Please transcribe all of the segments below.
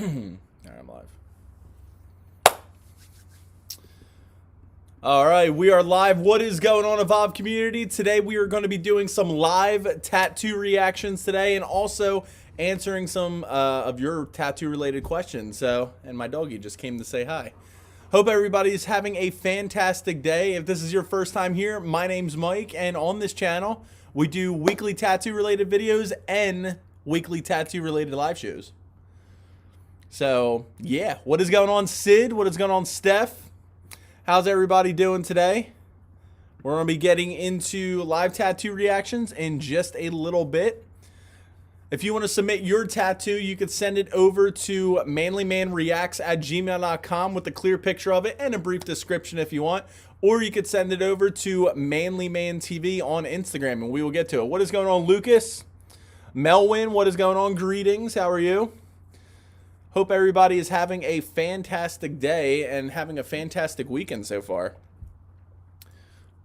All right, I'm live. All right, we are live. What is going on, Evolve community? Today we are going to be doing some live tattoo reactions today, and also answering some of your tattoo related questions. And my doggy just came to say hi. Hope everybody is having a fantastic day. If this is your first time here, my name's Mike, and on this channel we do weekly tattoo related videos and weekly tattoo related live shows. So yeah, what is going on, Sid? What is going on, Steph? How's everybody doing today? We're going to be getting into live tattoo reactions in just a little bit. If you want to submit your tattoo, you could send it over to manlymanreacts@gmail.com with a clear picture of it and a brief description if you want. Or you could send it over to ManlyManTV on Instagram and we will get to it. What is going on, Lucas? Melwin, what is going on? Greetings. How are you? Hope everybody is having a fantastic day and having a fantastic weekend so far.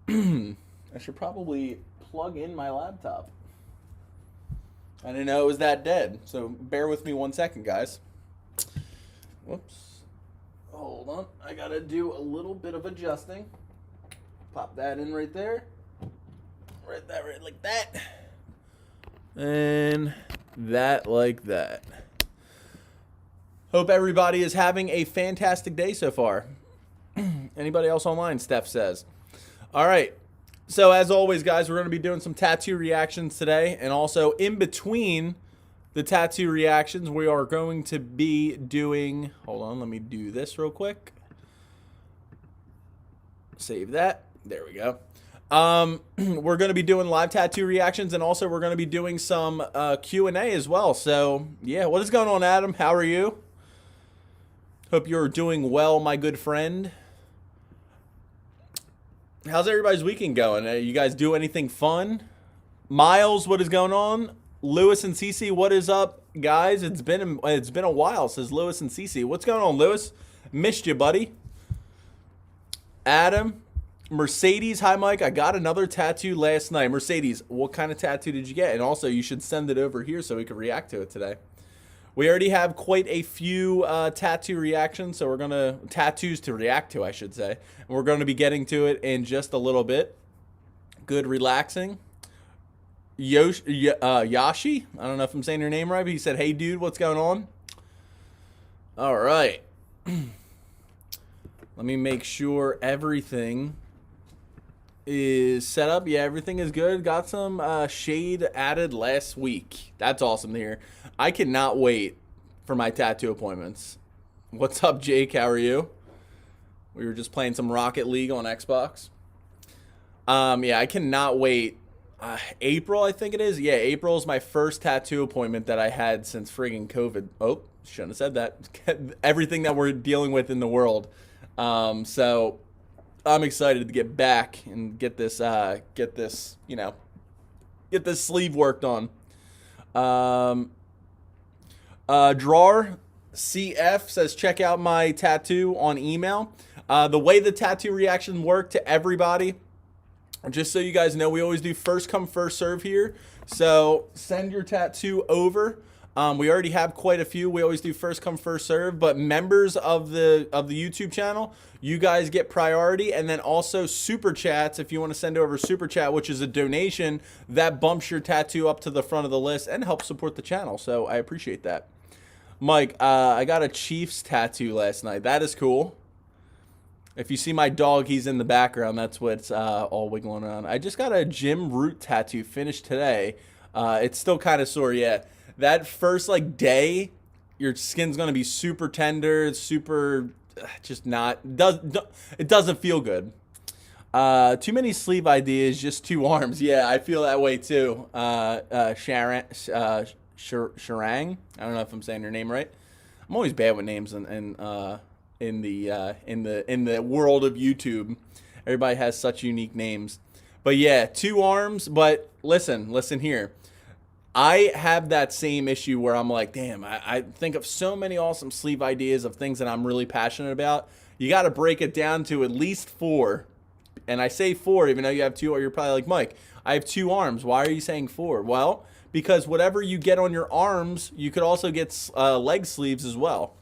I should probably plug in my laptop. I didn't know it was that dead, so bear with me 1 second, guys. Whoops. Hold on. I gotta do a little bit of adjusting. Pop that in right there. Right like that. And that like that. Hope everybody is having a fantastic day so far. Anybody else online, Steph says. All right. So as always, guys, we're going to be doing some tattoo reactions today. And also in between the tattoo reactions, we are going to be doing... Hold on, let me do this real quick. Save that. There we go. We're going to be doing live tattoo reactions. And also we're going to be doing some Q&A as well. So, yeah. What is going on, Adam? How are you? Hope you're doing well, my good friend. How's everybody's weekend going? You guys do anything fun? Miles, what is going on? Lewis and Cece, what is up, guys? It's been a while, says Lewis and Cece. What's going on, Lewis? Missed you, buddy. Adam, Mercedes, hi, Mike. I got another tattoo last night. Mercedes, what kind of tattoo did you get? And also, you should send it over here so we can react to it today. We already have quite a few tattoo reactions, so we're going to... Tattoos to react to, I should say. And we're going to be getting to it in just a little bit. Good relaxing. Yashi, I don't know if I'm saying your name right, but he said, hey, dude, what's going on? All right. Let me make sure everything is set up. Yeah, everything is good. Got some shade added last week. That's awesome to hear. I cannot wait for my tattoo appointments. What's up, Jake? How are you? We were just playing some Rocket League on Xbox. Yeah, I cannot wait. April, I think it is. Yeah, April is my first tattoo appointment that I had since friggin' COVID. Oh, shouldn't have said that. Everything that we're dealing with in the world. So I'm excited to get back and get this sleeve worked on. Drawer CF says, check out my tattoo on email. The way the tattoo reaction work to everybody, just so you guys know, we always do first come, first serve here. So send your tattoo over. We already have quite a few. We always do first come, first serve, but members of the YouTube channel, you guys get priority. And then also super chats, if you want to send over super chat, which is a donation that bumps your tattoo up to the front of the list and helps support the channel. So I appreciate that. Mike, I got a Chiefs tattoo last night. That is cool. If you see my dog, he's in the background. That's what's all wiggling around. I just got a Jim Root tattoo finished today. It's still kind of sore yet. That first day, your skin's gonna be super tender. It's super, just not. It doesn't feel good. Too many sleeve ideas, just 2 arms. Yeah, I feel that way too. Sharang. I don't know if I'm saying your name right. I'm always bad with names in the world of YouTube. Everybody has such unique names. But yeah, 2 arms. But listen here. I have that same issue where I'm like, damn, I think of so many awesome sleeve ideas of things that I'm really passionate about. You got to break it down to at least 4. And I say 4, even though you have 2, or you're probably like, Mike, I have 2 arms. Why are you saying 4? Well, because whatever you get on your arms, you could also get leg sleeves as well.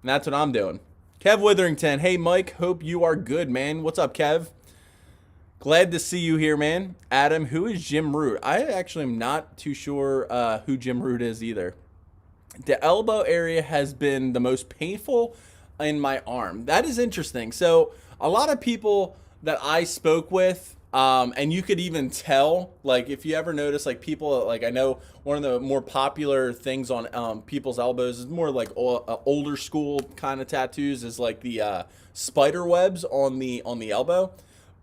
And that's what I'm doing. Kev Witherington, hey Mike, hope you are good, man. What's up, Kev? Glad to see you here, man. Adam, who is Jim Root? I actually am not too sure who Jim Root is either. The elbow area has been the most painful in my arm. That is interesting. So a lot of people that I spoke with, and you could even tell, like if you ever notice, like people, like I know one of the more popular things on people's elbows is more like older school kind of tattoos is like the spider webs on the elbow.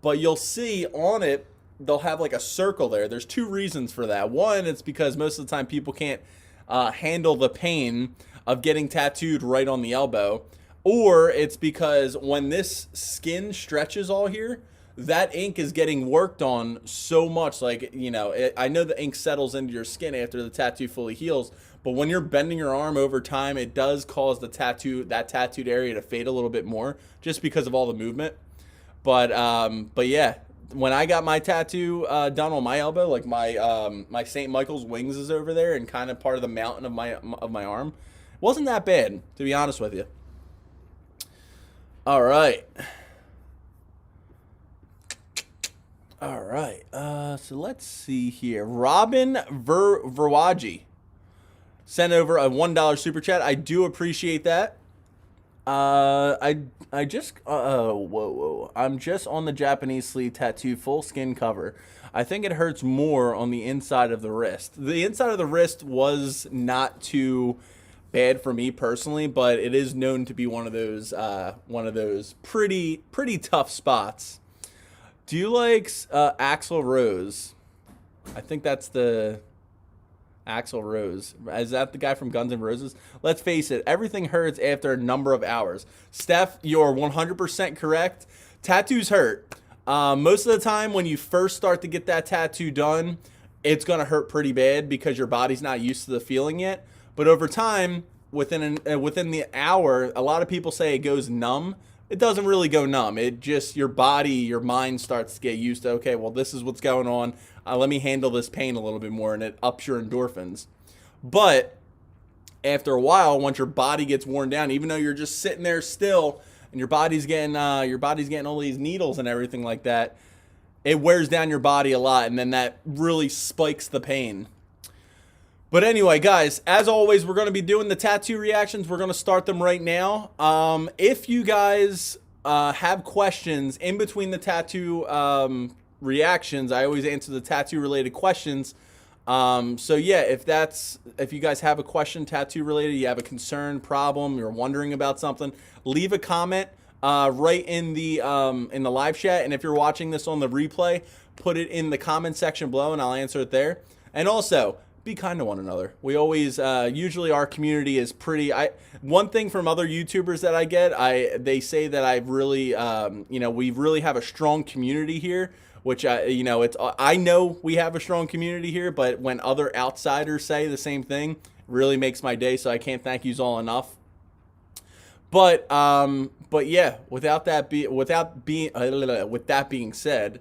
But you'll see on it, they'll have like a circle there. There's two reasons for that. One, it's because most of the time people can't handle the pain of getting tattooed right on the elbow. Or it's because when this skin stretches all here, that ink is getting worked on so much. Like, you know, I know the ink settles into your skin after the tattoo fully heals. But when you're bending your arm over time, it does cause that tattooed area to fade a little bit more just because of all the movement. But yeah, when I got my tattoo done on my elbow, like my St. Michael's wings is over there and kind of part of the mountain of my arm, it wasn't that bad, to be honest with you. All right. So let's see here. Robin Verwaji sent over a $1 super chat. I do appreciate that. I just whoa. I'm just on the Japanese sleeve tattoo, full skin cover. I think it hurts more on the inside of the wrist. The inside of the wrist was not too bad for me personally, but it is known to be one of those pretty tough spots. Do you like Axl Rose? I think that's the Axl Rose. Is that the guy from Guns N' Roses? Let's face it, everything hurts after a number of hours. Steph, you're 100% correct. Tattoos hurt. Most of the time when you first start to get that tattoo done, it's going to hurt pretty bad because your body's not used to the feeling yet. But over time, within the hour, a lot of people say it goes numb. It doesn't really go numb. It just, your body, your mind starts to get used to, okay, well, this is what's going on. Let me handle this pain a little bit more, and it ups your endorphins. But after a while, once your body gets worn down, even though you're just sitting there still, and your body's getting all these needles and everything like that, it wears down your body a lot, and then that really spikes the pain. But anyway, guys, as always, we're going to be doing the tattoo reactions. We're going to start them right now. If you guys have questions in between the tattoo reactions, I always answer the tattoo related questions. So yeah, if you guys have a question tattoo related, you have a concern, problem, you're wondering about something, leave a comment right in the live chat. And if you're watching this on the replay, put it in the comment section below and I'll answer it there. And also, be kind to one another. We always usually our community is pretty. One thing from other YouTubers that I get, they say that I've really we really have a strong community here, which I know we have a strong community here, but when other outsiders say the same thing, it really makes my day. So I can't thank you all enough. But yeah, with that being said,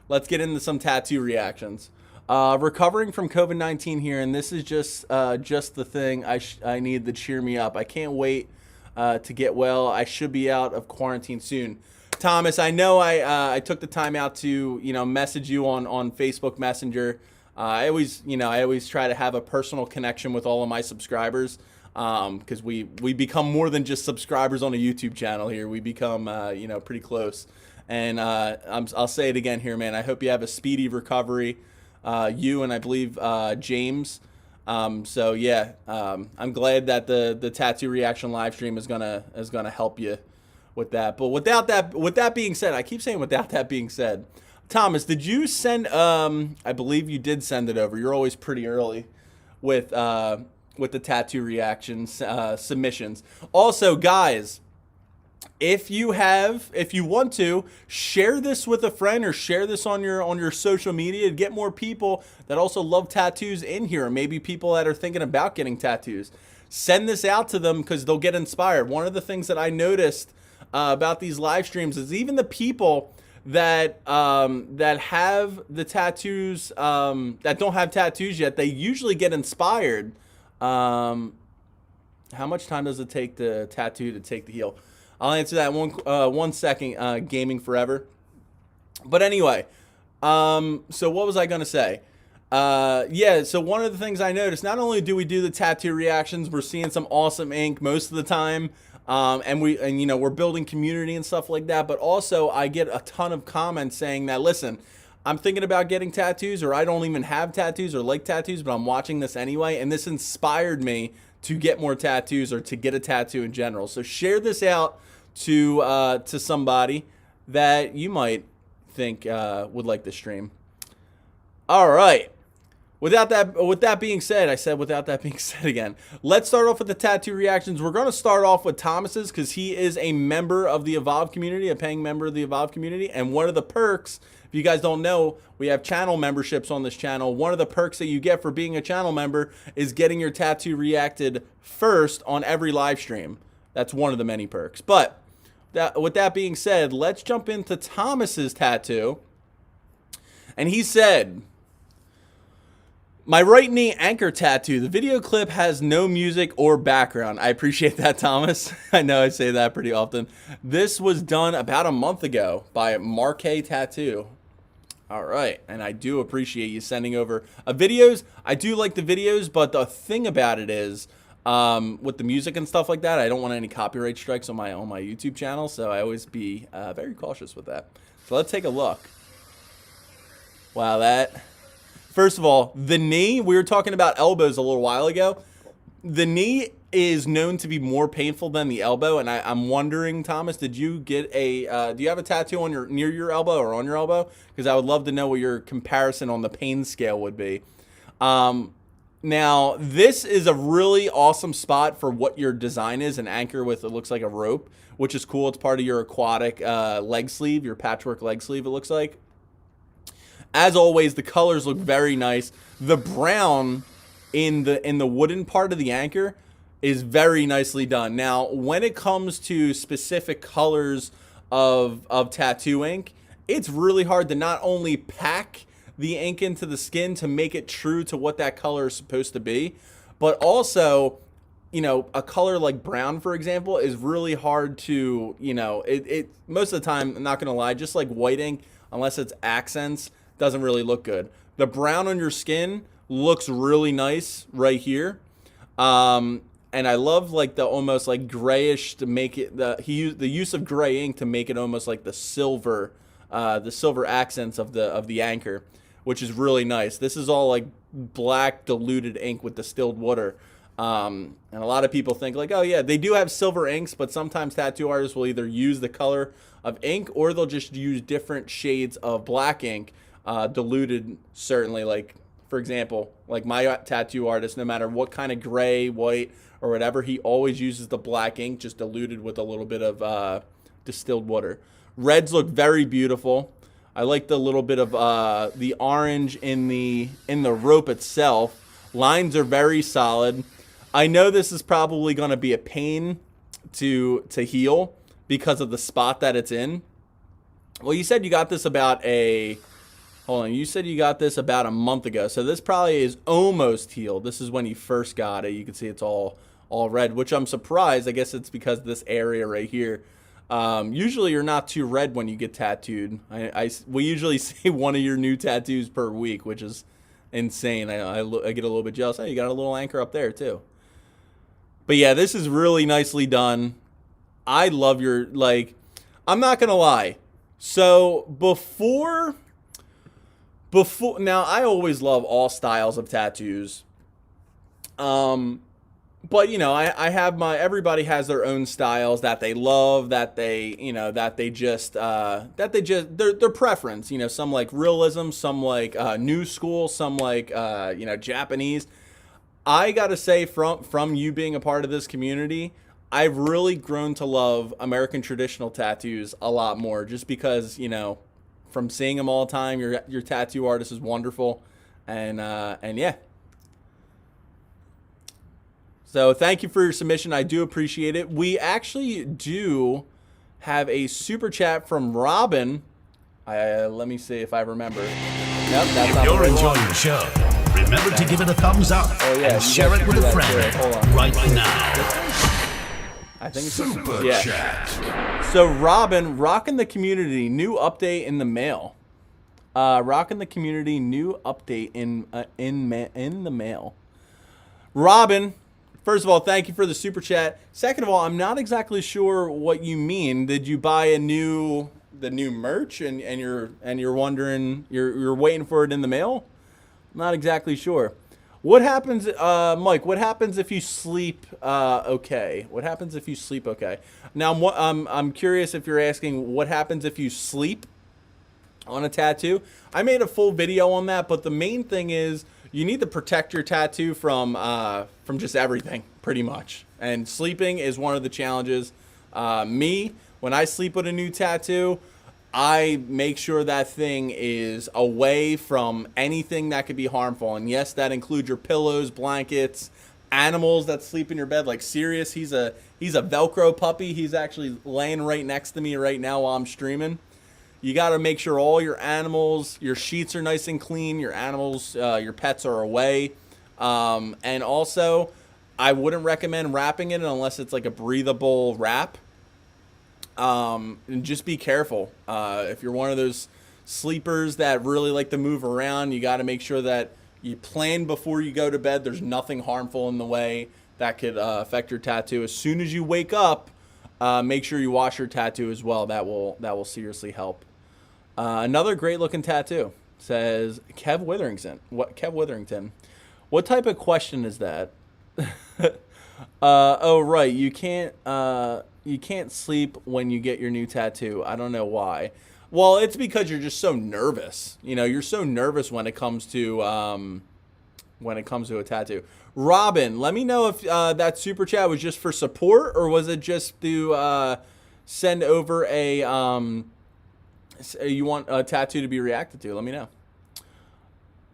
let's get into some tattoo reactions. Recovering from COVID-19 here, and this is just the thing I need to cheer me up. I can't wait to get well. I should be out of quarantine soon. Thomas, I know I took the time out to message you on Facebook Messenger. I always try to have a personal connection with all of my subscribers, because we become more than just subscribers on a YouTube channel here. We become pretty close. And I'll say it again here, man. I hope you have a speedy recovery. You and I believe James. So yeah, I'm glad that the tattoo reaction live stream is gonna help you with that. But with that being said, I keep saying without that being said, Thomas, did you send? I believe you did send it over. You're always pretty early with the tattoo reactions submissions. Also, guys, if you want to share this with a friend or share this on your social media to get more people that also love tattoos in here, or maybe people that are thinking about getting tattoos, send this out to them because they'll get inspired. One of the things that I noticed about these live streams is even the people that have the tattoos, that don't have tattoos yet, they usually get inspired. How much time does it take the tattoo to take the heel? I'll answer that in 1 second. Gaming forever. But anyway, so what was I gonna say? Yeah, so one of the things I noticed, not only do we do the tattoo reactions, we're seeing some awesome ink most of the time, and you know, we're building community and stuff like that, but also I get a ton of comments saying that, listen, I'm thinking about getting tattoos, or I don't even have tattoos or like tattoos, but I'm watching this anyway, and this inspired me to get more tattoos or to get a tattoo in general. So share this out to somebody that you might think would like the stream. All right. With that being said, I said without that being said again, let's start off with the tattoo reactions. We're going to start off with Thomas's because he is a member of the Evolve community, a paying member of the Evolve community. And one of the perks, if you guys don't know, we have channel memberships on this channel. One of the perks that you get for being a channel member is getting your tattoo reacted first on every live stream. That's one of the many perks. But with that being said, let's jump into Thomas's tattoo. And he said, my right knee anchor tattoo. The video clip has no music or background. I appreciate that, Thomas. I know I say that pretty often. This was done about a month ago by Marquet Tattoo. All right, and I do appreciate you sending over videos. I do like the videos, but the thing about it is, with the music and stuff like that, I don't want any copyright strikes on my YouTube channel, so I always be very cautious with that. So let's take a look. Wow, that... First of all, the knee, we were talking about elbows a little while ago. The knee is known to be more painful than the elbow, and I'm wondering, Thomas, did you get do you have a tattoo on near your elbow or on your elbow? Because I would love to know what your comparison on the pain scale would be. Now, this is a really awesome spot for what your design is, an anchor with, it looks like a rope, which is cool. It's part of your aquatic leg sleeve, your patchwork leg sleeve, it looks like. As always, the colors look very nice. The brown in the wooden part of the anchor is very nicely done. Now, when it comes to specific colors of tattoo ink, it's really hard to not only pack the ink into the skin to make it true to what that color is supposed to be, but also, you know, a color like brown, for example, is really hard to, you know, it most of the time, I'm not gonna lie, just like white ink, unless it's accents, doesn't really look good. The brown on your skin looks really nice right here. And I love like the almost like grayish to make it, the use of gray ink to make it almost like the silver accents of the anchor, which is really nice. This is all like black diluted ink with distilled water. And a lot of people think like, oh yeah, they do have silver inks, but sometimes tattoo artists will either use the color of ink or they'll just use different shades of black ink, diluted, certainly. Like, for example, like my tattoo artist, no matter what kind of gray, white, or whatever, he always uses the black ink, just diluted with a little bit of distilled water. Reds look very beautiful. I like the little bit of the orange in the rope itself. Lines are very solid. I know this is probably going to be a pain to heal because of the spot that it's in. Well, you said you got this about you said you got this about a month ago, so this probably is almost healed. This is when you first got it. You can see it's all red, which I'm surprised. I guess it's because of this area right here. Usually you're not too red when you get tattooed. We usually see one of your new tattoos per week, which is insane. I get a little bit jealous. Hey, you got a little anchor up there too. But yeah, this is really nicely done. I love your, like, I'm not gonna lie. So before, now I always love all styles of tattoos. But you know, I have everybody has their own styles that they love, that they, you know, that they just their preference. You know, some like realism, some like new school, some like you know, Japanese. I gotta say, from you being a part of this community, I've really grown to love American traditional tattoos a lot more, just because, you know, from seeing them all the time, your tattoo artist is wonderful, and yeah. So thank you for your submission. I do appreciate it. We actually do have a super chat from Robin. Let me see if I remember. Nope, that's If not you're the right enjoying one. the show, remember to give it a thumbs up yeah, and share it with a friend Hold on. right now. I think it's Super yeah. Chat. So Robin, rocking the community, new update in the mail. Rocking the community, new update in the mail. Robin, first of all, thank you for the super chat. Second of all, I'm not exactly sure what you mean. Did you buy the new merch and you're wondering, you're waiting for it in the mail? Not exactly sure. What happens, Mike? What happens if you sleep okay? What happens if you sleep okay? Now, I'm curious if you're asking what happens if you sleep on a tattoo. I made a full video on that, but the main thing is you need to protect your tattoo from just everything, pretty much. And sleeping is one of the challenges. When I sleep with a new tattoo, I make sure that thing is away from anything that could be harmful. And yes, that includes your pillows, blankets, animals that sleep in your bed. Like Sirius, he's a Velcro puppy. He's actually laying right next to me right now while I'm streaming. You got to make sure all your animals, your sheets are nice and clean. Your animals, your pets are away. And also, I wouldn't recommend wrapping it unless it's like a breathable wrap. And just be careful. If you're one of those sleepers that really like to move around, you got to make sure that you plan before you go to bed. There's nothing harmful in the way that could affect your tattoo. As soon as you wake up, make sure you wash your tattoo as well. That will seriously help. Another great looking tattoo says Kev Witherington. Kev Witherington? What type of question is that? Oh right, you can't sleep when you get your new tattoo. I don't know why. Well, it's because you're just so nervous. You know, you're so nervous when it comes to a tattoo. Robin, let me know if that super chat was just for support or was it just to send over you want a tattoo to be reacted to. Let me know.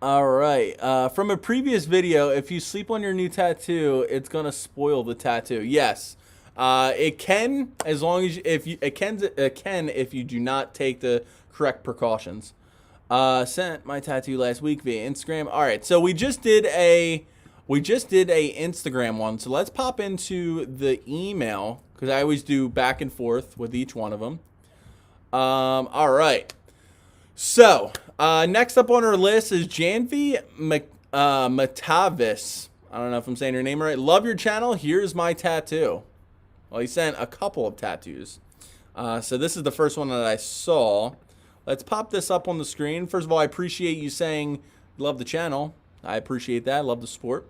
All right. From a previous video, if you sleep on your new tattoo, it's gonna spoil the tattoo. Yes, it can, as long as it can if you do not take the correct precautions. Sent my tattoo last week via Instagram. All right, so we just did a Instagram one. So let's pop into the email because I always do back and forth with each one of them. All right. So, next up on our list is Janvi Matavis. I don't know if I'm saying your name right. Love your channel. Here's my tattoo. Well, he sent a couple of tattoos. So this is the first one that I saw. Let's pop this up on the screen. First of all, I appreciate you saying you love the channel. I appreciate that. I love the support.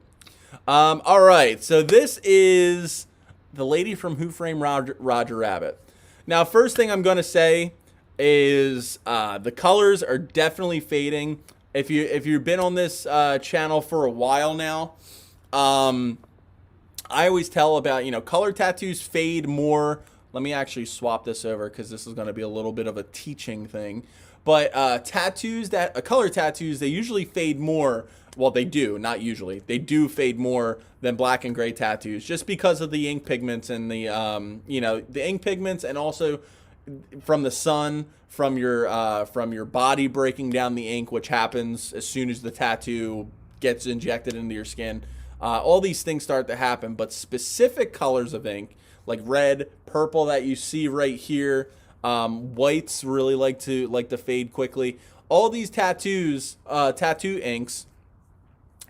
All right. So this is the lady from Who Framed Roger Rabbit. Now, first thing I'm going to say is the colors are definitely fading. If you've been on this channel for a while now, I always tell about, color tattoos fade more. Let me actually swap this over because this is going to be a little bit of a teaching thing. But color tattoos, they usually fade more. Well, they do, not usually. They do fade more than black and gray tattoos just because of the ink pigments and the ink pigments, and also from the sun, from your body breaking down the ink, which happens as soon as the tattoo gets injected into your skin. All these things start to happen, but specific colors of ink like red, purple that you see right here, whites really like to fade quickly. All these tattoo inks,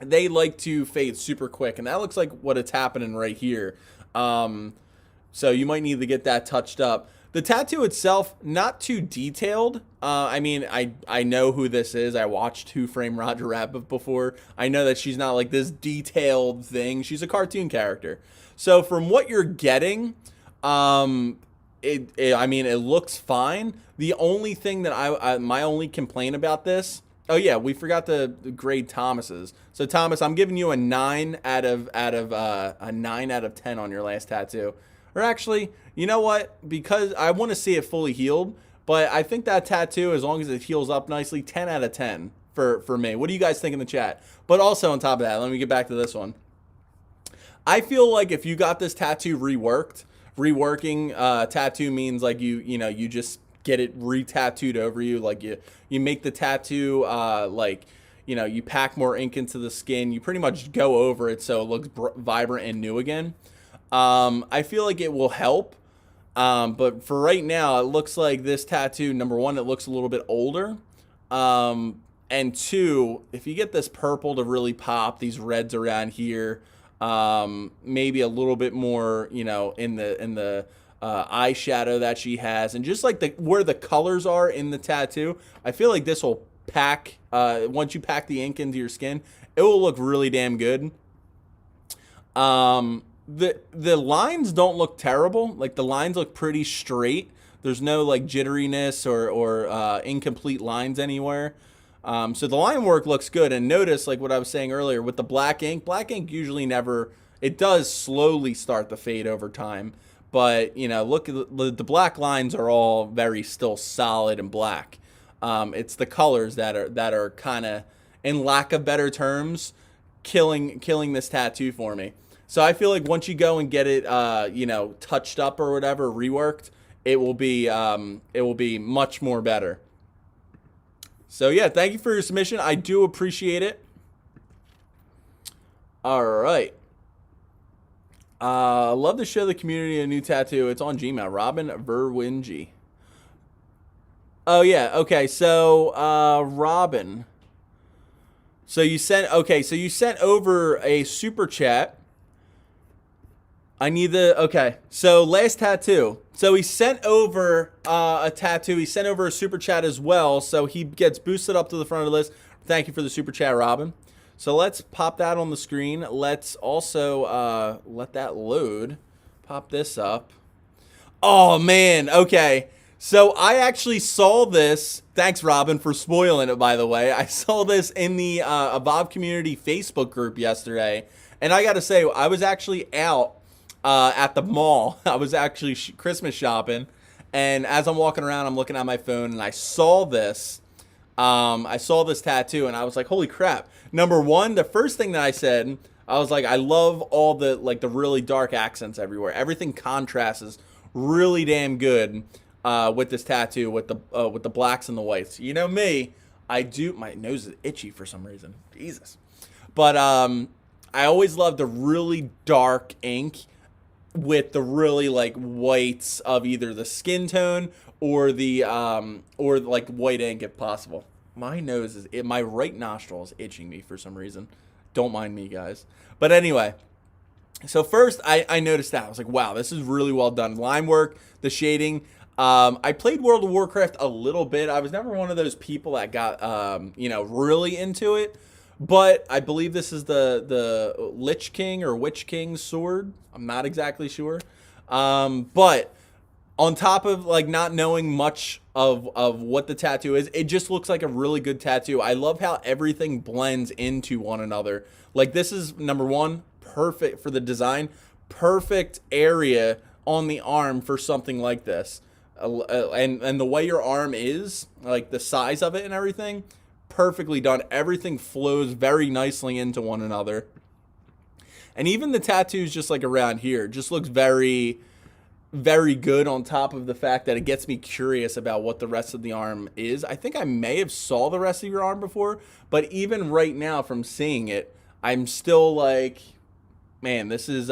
they like to fade super quick, and that looks like what it's happening right here. So you might need to get that touched up. The tattoo itself, not too detailed. I mean, I know who this is. I watched Who Framed Roger Rabbit before. I know that she's not like this detailed thing. She's a cartoon character. So from what you're getting, it looks fine. The only thing that my only complaint about this, oh yeah, we forgot to grade Thomas's. So Thomas, I'm giving you a 9 out of 10 on your last tattoo. Or actually, you know what? Because I want to see it fully healed, but I think that tattoo, as long as it heals up nicely, 10 out of 10 for me. What do you guys think in the chat? But also on top of that, let me get back to this one. I feel like if you got this tattoo reworking tattoo means like you just get it re-tattooed over you. Like you make the tattoo like, you know, you pack more ink into the skin. You pretty much go over it so it looks vibrant and new again. I feel like it will help. But for right now, it looks like this tattoo, number one, it looks a little bit older. And two, if you get this purple to really pop, these reds around here, maybe a little bit more, you know, in the eyeshadow that she has, and just like where the colors are in the tattoo, I feel like this will pack, once you pack the ink into your skin, it will look really damn good. The lines don't look terrible. Like, the lines look pretty straight. There's no like jitteriness or incomplete lines anywhere. So the line work looks good. And notice, like what I was saying earlier, with the black ink usually never, it does slowly start to fade over time. But, you know, look, the black lines are all very still solid and black. It's the colors that are kind of, in lack of better terms, killing this tattoo for me. So I feel like once you go and get it, you know, touched up or whatever, reworked, it will be much more better. So yeah, thank you for your submission. I do appreciate it. All right. Love to show the community a new tattoo. It's on Gmail. Robin Verwingy. Oh yeah. Okay. So Robin. So you sent over a super chat. I need okay. So last tattoo. So he sent over a tattoo. He sent over a super chat as well. So he gets boosted up to the front of the list. Thank you for the super chat, Robin. So let's pop that on the screen. Let's also let that load. Pop this up. Oh man. Okay. So I actually saw this. Thanks, Robin, for spoiling it, by the way. I saw this in the Evolve Community Facebook group yesterday. And I got to say, I was actually out at the mall. I was actually Christmas shopping, and as I'm walking around, I'm looking at my phone, and I saw this. I saw this tattoo, and I was like, "Holy crap!" Number one, the first thing that I said, I was like, "I love all the the really dark accents everywhere. Everything contrasts really damn good with this tattoo, with the blacks and the whites." You know me, I do. My nose is itchy for some reason. Jesus, but I always love the really dark ink with the really whites of either the skin tone or the or white ink if possible. My nose is my right nostril is itching me for some reason. Don't mind me, guys. But anyway, so first I noticed that I was like, wow, this is really well done. Line work, the shading. I played World of Warcraft a little bit. I was never one of those people that got you know, really into it. But I believe this is the Lich King or Witch King's sword. I'm not exactly sure. But on top of not knowing much of what the tattoo is, it just looks like a really good tattoo. I love how everything blends into one another. Like, this is, number one, perfect for the design. Perfect area on the arm for something like this. And the way your arm is, like the size of it and everything, perfectly done. Everything flows very nicely into one another. And even the tattoos just around here just looks very, very good, on top of the fact that it gets me curious about what the rest of the arm is. I think I may have saw the rest of your arm before, but even right now from seeing it, I'm still like, man, this is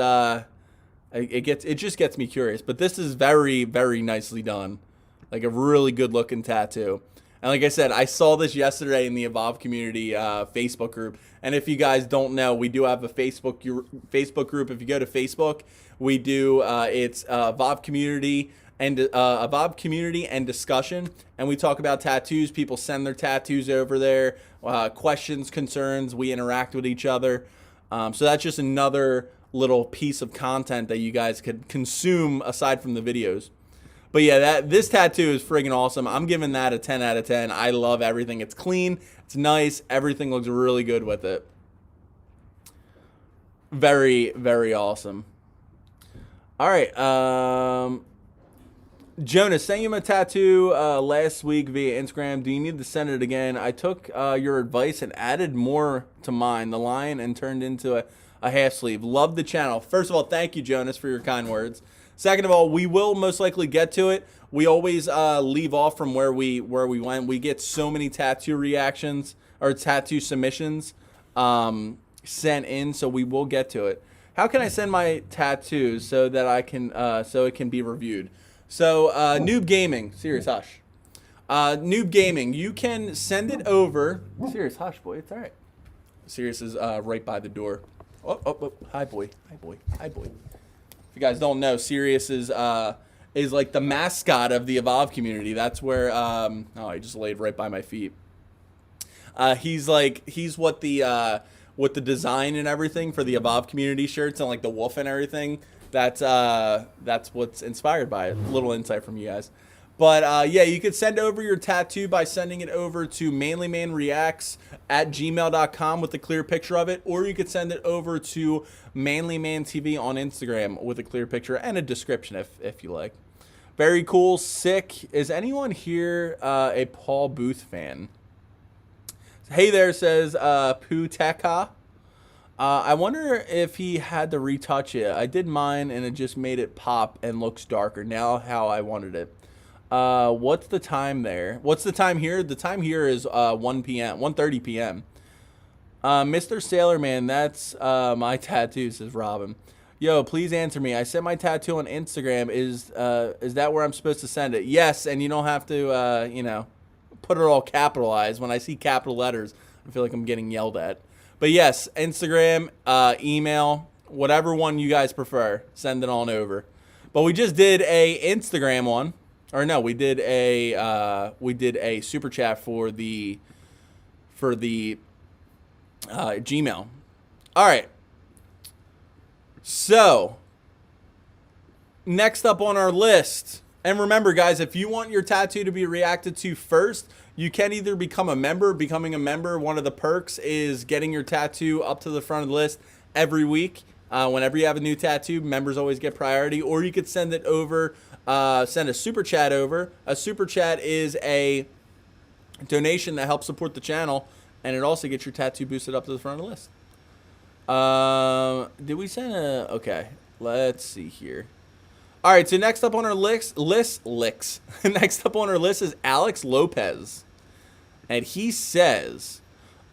it just gets me curious. But this is very, very nicely done. Like a really good looking tattoo. And like I said, I saw this yesterday in the Evolve Community Facebook group. And if you guys don't know, we do have a Facebook group. If you go to Facebook, we do it's Evolve Community and discussion, and we talk about tattoos. People send their tattoos over there, questions, concerns. We interact with each other. So that's just another little piece of content that you guys could consume aside from the videos. But yeah, this tattoo is friggin' awesome. I'm giving that a 10 out of 10. I love everything. It's clean. It's nice. Everything looks really good with it. Very, very awesome. All right. Jonas, sent you my tattoo last week via Instagram. Do you need to send it again? I took your advice and added more to mine, the lion, and turned into a half sleeve. Love the channel. First of all, thank you, Jonas, for your kind words. Second of all, we will most likely get to it. We always leave off from where we went. We get so many tattoo reactions or tattoo submissions sent in, so we will get to it. How can I send my tattoos so that I can so it can be reviewed? So Noob Gaming, serious hush. Noob Gaming, you can send it over. Serious hush, boy, it's all right. Serious is right by the door. Oh, hi boy, hi boy, hi boy. If you guys don't know, Serious is like the mascot of the Evolve community. That's where oh, I just laid right by my feet. He's what the design and everything for the Evolve community shirts and like the wolf and everything. That's what's inspired by it. Little insight from you guys. But yeah, you could send over your tattoo by sending it over to manlymanreacts@gmail.com with a clear picture of it, or you could send it over to manlymantv on Instagram with a clear picture and a description if you like. Very cool, sick. Is anyone here a Paul Booth fan? Hey there, says Puteka. I wonder if he had to retouch it. I did mine and it just made it pop and looks darker now how I wanted it. What's the time there? What's the time here? The time here is 1 p.m. 1:30 p.m. Mr. Sailorman, that's my tattoo, says Robin. Yo, please answer me. I sent my tattoo on Instagram. Is that where I'm supposed to send it? Yes, and you don't have to you know, put it all capitalized. When I see capital letters, I feel like I'm getting yelled at. But yes, Instagram, email, whatever one you guys prefer, send it on over. But we just did a Instagram one. Or no, we did a super chat for the Gmail. All right. So next up on our list, and remember, guys, if you want your tattoo to be reacted to first, you can either become a member. Becoming a member, one of the perks is getting your tattoo up to the front of the list every week. Whenever you have a new tattoo, members always get priority. Or you could send it over. Send a super chat over. A super chat is a donation that helps support the channel, and it also gets your tattoo boosted up to the front of the list. Did we send a? Okay, let's see here. All right, so next up on our list. Next up on our list is Alex Lopez, and he says,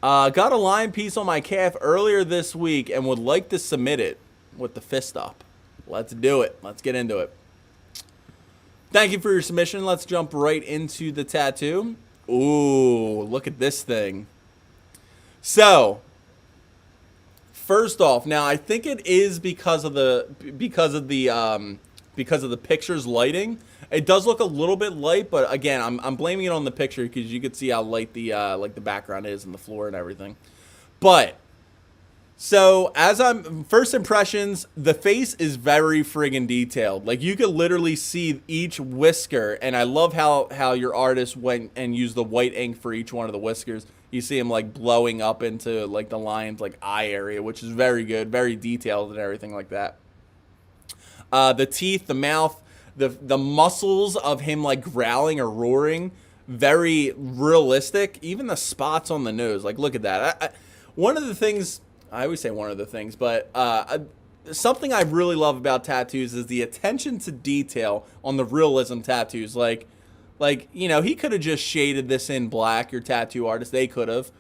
"Got a line piece on my calf earlier this week, and would like to submit it with the fist up. Let's do it. Let's get into it." Thank you for your submission. Let's jump right into the tattoo. Ooh, look at this thing. So, first off, now I think it is because of the picture's lighting. It does look a little bit light, but again, I'm blaming it on the picture because you can see how light the like the background is and the floor and everything. But so, as I'm first impressions, the face is very friggin' detailed. Like, you could literally see each whisker, and I love how your artist went and used the white ink for each one of the whiskers. You see him like blowing up into like the lion's like eye area, which is very good, very detailed and everything like that. The teeth, the mouth, the muscles of him like growling or roaring, very realistic. Even the spots on the nose, like look at that. One of the things. I always say one of the things, but something I really love about tattoos is the attention to detail on the realism tattoos. Like you know, he could have just shaded this in black. Your tattoo artist, they could have,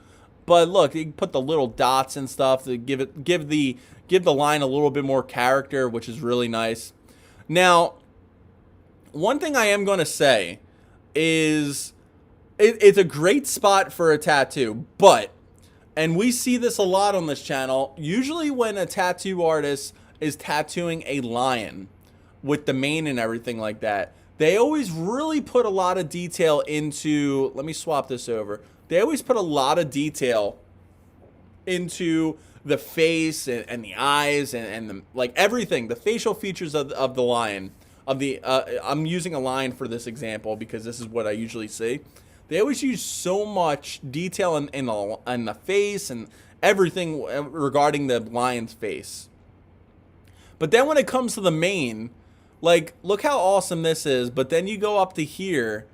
but look, he put the little dots and stuff to give the line a little bit more character, which is really nice. Now, one thing I am going to say is it's a great spot for a tattoo, but. And we see this a lot on this channel. Usually when a tattoo artist is tattooing a lion with the mane and everything like that, they always really put a lot of detail into, let me swap this over. They always put a lot of detail into the face and the eyes and the, like everything, the facial features of the lion. I'm using a lion for this example because this is what I usually see. They always use so much detail in the face and everything regarding the lion's face. But then when it comes to the mane, like, look how awesome this is. But then you go up to here,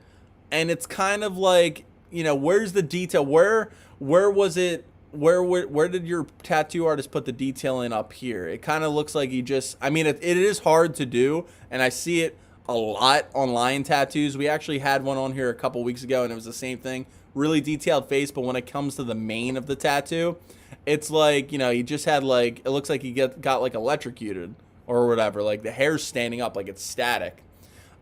and it's kind of like, you know, where's the detail? Where was it where did your tattoo artist put the detail in up here? It kind of looks like he just, I mean, it is hard to do, and I see it a lot on lion tattoos. We actually had one on here a couple weeks ago, and it was the same thing. Really detailed face, but when it comes to the mane of the tattoo, it's like, you know, he just had like, it looks like he got like electrocuted or whatever. Like the hair's standing up, like it's static.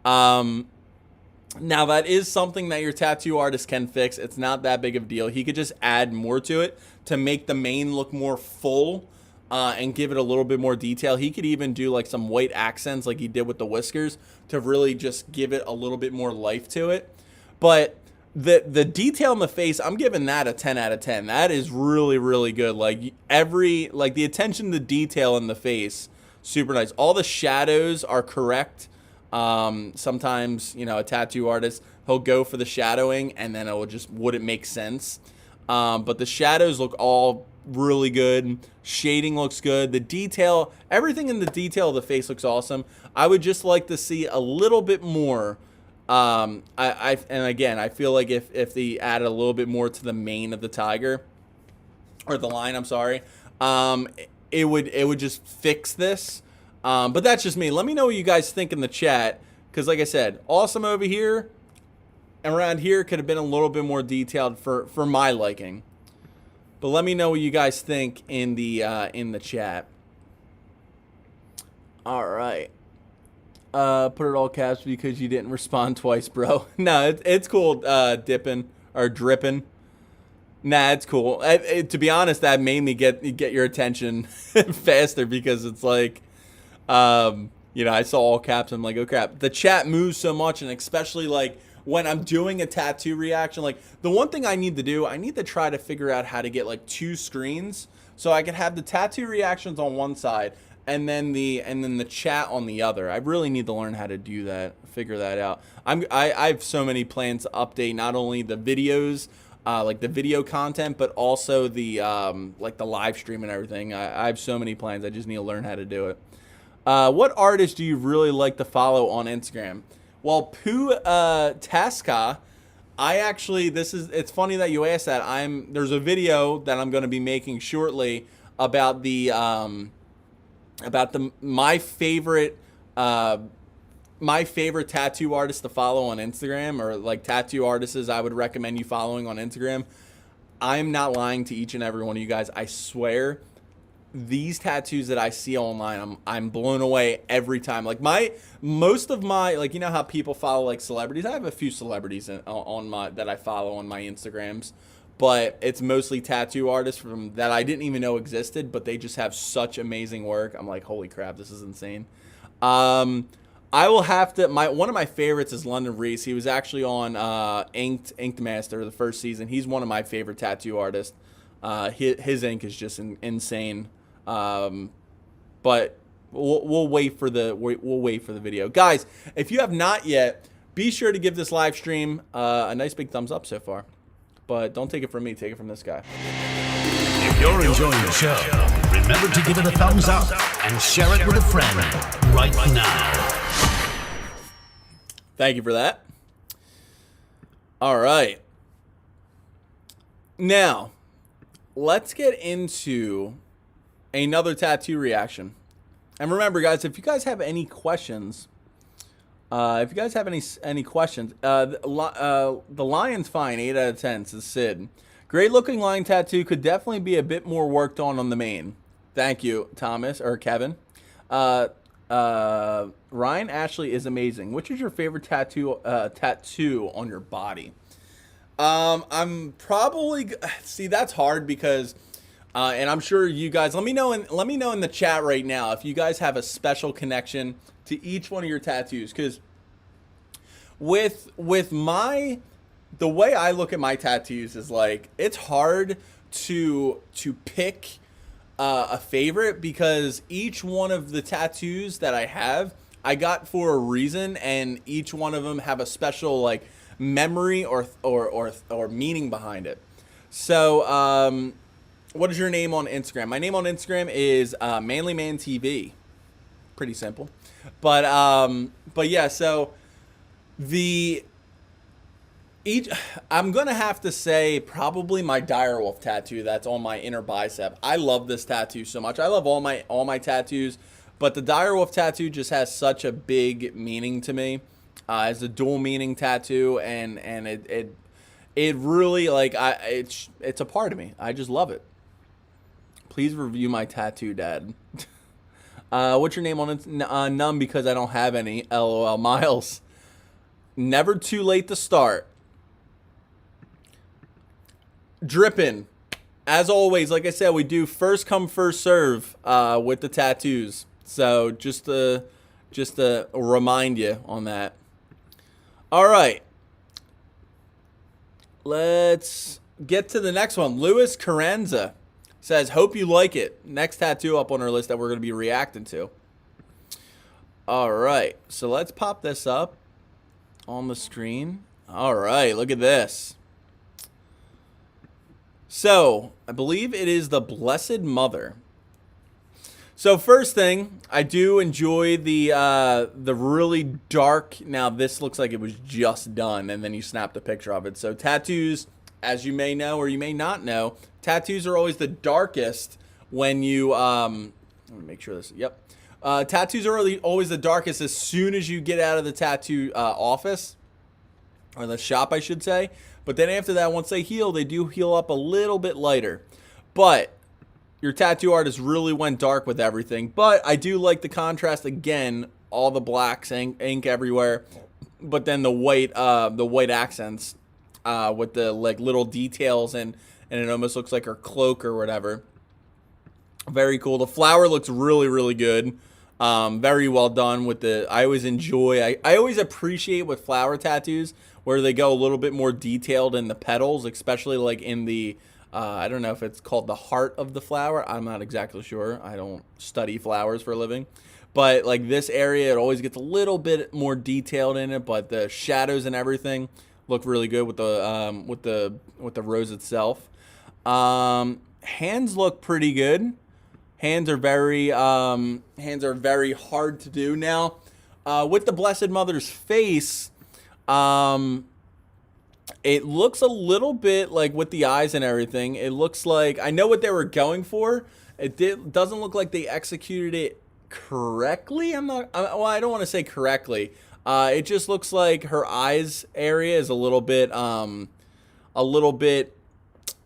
Now that is something that your tattoo artist can fix. It's not that big of a deal. He could just add more to it to make the mane look more full and give it a little bit more detail. He could even do like some white accents like he did with the whiskers to really just give it a little bit more life to it. But the detail in the face, I'm giving that a 10 out of 10. That is really, really good. Like the attention to detail in the face, super nice. All the shadows are correct. Sometimes, you know, a tattoo artist, he'll go for the shadowing and then it just wouldn't make sense. But the shadows look all really good. Shading looks good. The detail, everything in the detail of the face looks awesome. I would just like to see a little bit more. And again, I feel like if they added a little bit more to the mane of the tiger or the lion, I'm sorry, it would just fix this. But that's just me. Let me know what you guys think in the chat. Because like I said, awesome over here. And around here could have been a little bit more detailed for my liking. But let me know what you guys think in the chat. All right. Put it all caps because you didn't respond twice, bro. No, it's cool, dipping or dripping. Nah, it's cool. To be honest, that made me get your attention faster because it's like, you know, I saw all caps. I'm like, oh crap. The chat moves so much, and especially like when I'm doing a tattoo reaction, like the one thing I need to do, I need to try to figure out how to get like 2 screens so I can have the tattoo reactions on one side and then the chat on the other. I really need to learn how to do that, figure that out. I have so many plans to update not only the videos, like the video content, but also the like the live stream and everything. I have so many plans. I just need to learn how to do it. What artist do you really like to follow on Instagram? Well, Pooh Tasca, it's funny that you asked that. There's a video that I'm going to be making shortly about my favorite tattoo artist to follow on Instagram, or like tattoo artists I would recommend you following on Instagram. I'm not lying to each and every one of you guys. I swear, these tattoos that I see online, I'm blown away every time. Like most of my, like, you know how people follow like celebrities. I have a few celebrities that I follow on my Instagrams, but it's mostly tattoo artists that I didn't even know existed, but they just have such amazing work. I'm like, holy crap, this is insane. I will have to, one of my favorites is London Reese. He was actually on Inked Master the first season. He's one of my favorite tattoo artists. His ink is just insane. But we'll wait for the video, guys. If you have not yet, be sure to give this live stream a nice big thumbs up so far. But don't take it from me, take it from this guy. If you're enjoying the show, remember to give it a thumbs up and share it with a friend right now. Thank you for that. All right. Now, let's get into another tattoo reaction. And remember, guys, if you guys have any questions, the lion's fine, 8 out of 10, says Sid. Great looking lion tattoo, could definitely be a bit more worked on the mane. Thank you, Thomas, or Kevin. Ryan Ashley is amazing. Which is your favorite tattoo on your body? I'm probably, see, that's hard because, and I'm sure you guys, let me know in the chat right now if you guys have a special connection to each one of your tattoos. Because with the way I look at my tattoos is like, it's hard to pick a favorite, because each one of the tattoos that I have, I got for a reason, and each one of them have a special like memory or meaning behind it. So what is your name on Instagram? My name on Instagram is ManlyManTV. Pretty simple. But yeah, so Each, I'm gonna have to say probably my direwolf tattoo that's on my inner bicep. I love this tattoo so much. I love all my tattoos, but the direwolf tattoo just has such a big meaning to me. It's a dual meaning tattoo, and it really like it's a part of me. I just love it. Please review my tattoo, Dad. What's your name on it? None, because I don't have any. LOL. Miles. Never too late to start. Drippin'. As always, like I said, we do first come, first serve with the tattoos. So just to remind you on that. All right. Let's get to the next one. Luis Carranza says, hope you like it. Next tattoo up on our list that we're going to be reacting to. All right. So let's pop this up on the screen. All right. Look at this. So I believe it is the Blessed Mother. So first thing, I do enjoy the really dark. Now this looks like it was just done, and then you snapped a picture of it. So tattoos, as you may know or you may not know, tattoos are always the darkest when you let me make sure this. Yep, tattoos are always the darkest as soon as you get out of the tattoo office or the shop, I should say. But then after that, once they heal, they do heal up a little bit lighter. But your tattoo artist really went dark with everything. But I do like the contrast again, all the blacks, ink everywhere. But then the white accents with the like little details, and it almost looks like her cloak or whatever. Very cool. The flower looks really, really good. Very well done with the. I always enjoy. I always appreciate with flower tattoos where they go a little bit more detailed in the petals, especially like in the. I don't know if it's called the heart of the flower. I'm not exactly sure. I don't study flowers for a living. But like this area, it always gets a little bit more detailed in it. But the shadows and everything look really good with the rose itself. Hands look pretty good. Hands are very hard to do. Now, with the Blessed Mother's face, it looks a little bit like with the eyes and everything. It looks like I know what they were going for. Doesn't look like they executed it correctly. I don't want to say correctly. It just looks like her eyes area is a little bit. I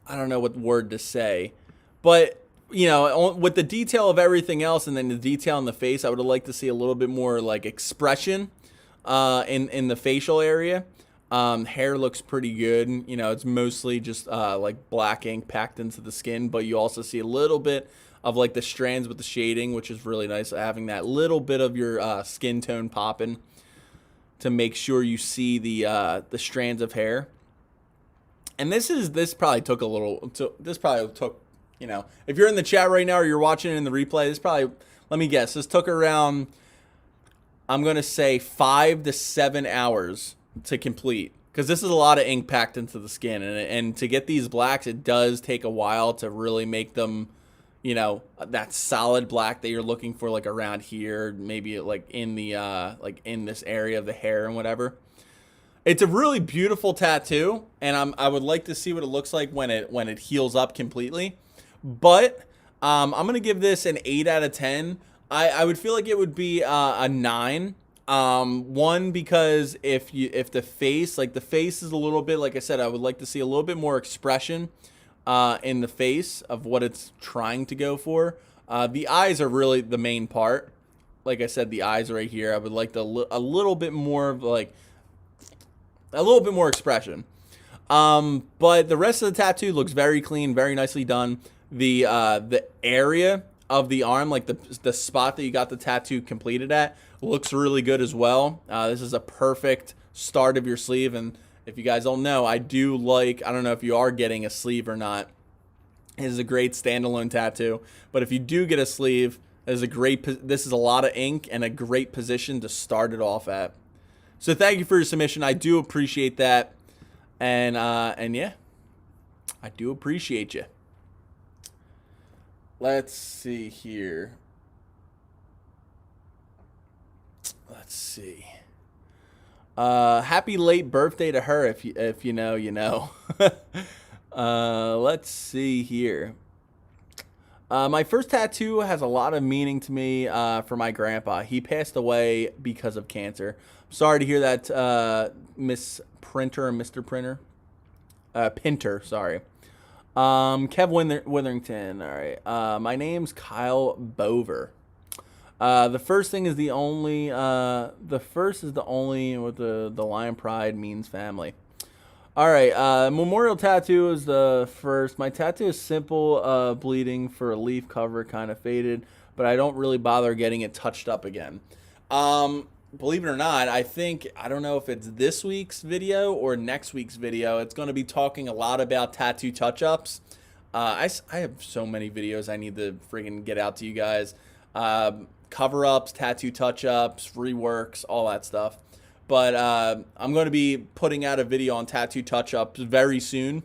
don't know what word to say, but. You know, with the detail of everything else and then the detail in the face, I would have liked to see a little bit more like expression in the facial area. Hair looks pretty good. You know, it's mostly just like black ink packed into the skin, but you also see a little bit of like the strands with the shading, which is really nice, having that little bit of your skin tone popping to make sure you see the strands of hair. And this probably took a little. This probably took. You know, if you're in the chat right now or you're watching it in the replay, this probably, let me guess, this took around, I'm going to say 5 to 7 hours to complete. Because this is a lot of ink packed into the skin. And to get these blacks, it does take a while to really make them, you know, that solid black that you're looking for, like around here, maybe like in the, like in this area of the hair and whatever. It's a really beautiful tattoo. And I would like to see what it looks like when it heals up completely. But I'm going to give this an 8 out of 10. I would feel like it would be a 9. One, because if the face, like the face is a little bit, like I said, I would like to see a little bit more expression in the face of what it's trying to go for. The eyes are really the main part. Like I said, the eyes right here. I would like a little bit more of like a little bit more expression. But the rest of the tattoo looks very clean, very nicely done. The area of the arm, like the spot that you got the tattoo completed at, looks really good as well. This is a perfect start of your sleeve. And if you guys don't know, I do like, I don't know if you are getting a sleeve or not. It is a great standalone tattoo. But if you do get a sleeve, this is a lot of ink and a great position to start it off at. So thank you for your submission. I do appreciate that. And yeah, I do appreciate you. Let's see here. Let's see. Happy late birthday to her. If you know, you know. Let's see here. My first tattoo has a lot of meaning to me for my grandpa. He passed away because of cancer. Sorry to hear that, Miss Printer and Mr. Printer. Pinter, sorry. Witherington. All right. My name's Kyle Bover. The first thing is the only. The first is the only with the lion pride means family. All right. Memorial tattoo is the first. My tattoo is simple, bleeding for a leaf cover, kind of faded, but I don't really bother getting it touched up again. Believe it or not, I don't know if it's this week's video or next week's video. It's going to be talking a lot about tattoo touch-ups. I have so many videos I need to friggin' get out to you guys. Cover-ups, tattoo touch-ups, reworks, all that stuff. But I'm going to be putting out a video on tattoo touch-ups very soon.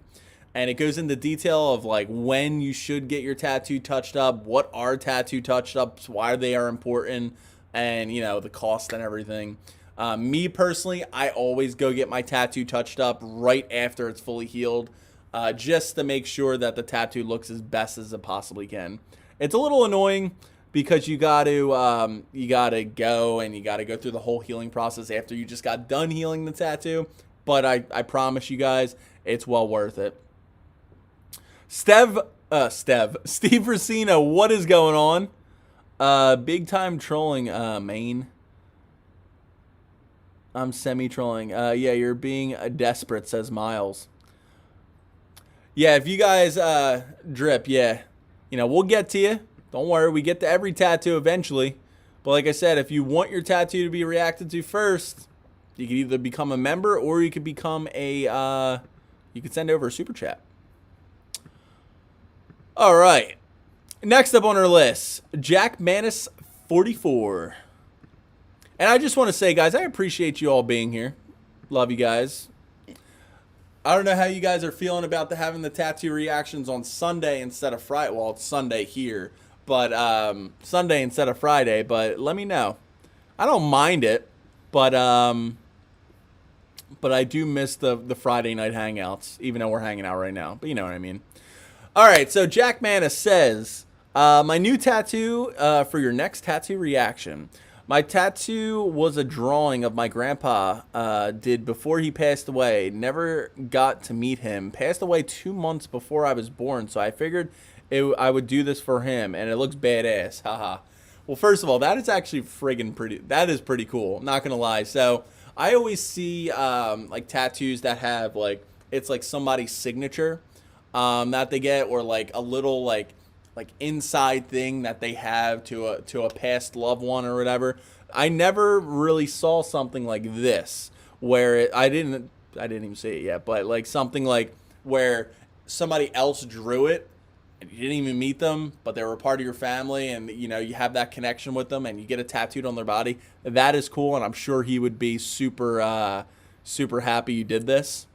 And it goes into detail of like when you should get your tattoo touched up, what are tattoo touch-ups, why they are important, and, you know, the cost and everything. Me personally, I always go get my tattoo touched up right after it's fully healed, just to make sure that the tattoo looks as best as it possibly can. It's a little annoying because you got to go and you got to go through the whole healing process after you just got done healing the tattoo. But I promise you guys, it's well worth it. Steve Racino, what is going on? Big time trolling, Maine. I'm semi-trolling. Yeah, you're being desperate, says Miles. Yeah, if you guys, drip, yeah. You know, we'll get to you. Don't worry, we get to every tattoo eventually. But like I said, if you want your tattoo to be reacted to first, you can either become a member or you could become a, you could send over a super chat. All right. Next up on our list, Jack Manis 44. And I just want to say, guys, I appreciate you all being here. Love you guys. I don't know how you guys are feeling about having the tattoo reactions on Sunday instead of Friday. Well, it's Sunday here, but Sunday instead of Friday. But let me know. I don't mind it, but I do miss the Friday night hangouts, even though we're hanging out right now. But you know what I mean. All right, so Jack Manis says, my new tattoo for your next tattoo reaction. My tattoo was a drawing of my grandpa did before he passed away. Never got to meet him. Passed away 2 months before I was born, so I figured I would do this for him, and it looks badass. Haha. Well, first of all, that is actually friggin' pretty. That is pretty cool. Not gonna lie. So I always see like tattoos that have like it's like somebody's signature that they get, or like a little like inside thing that they have to a past loved one or whatever. I never really saw something like this where I didn't even see it yet, but like something like where somebody else drew it and you didn't even meet them, but they were part of your family, and you know you have that connection with them, and you get it tattooed on their body. That is cool, and I'm sure he would be super super happy you did this.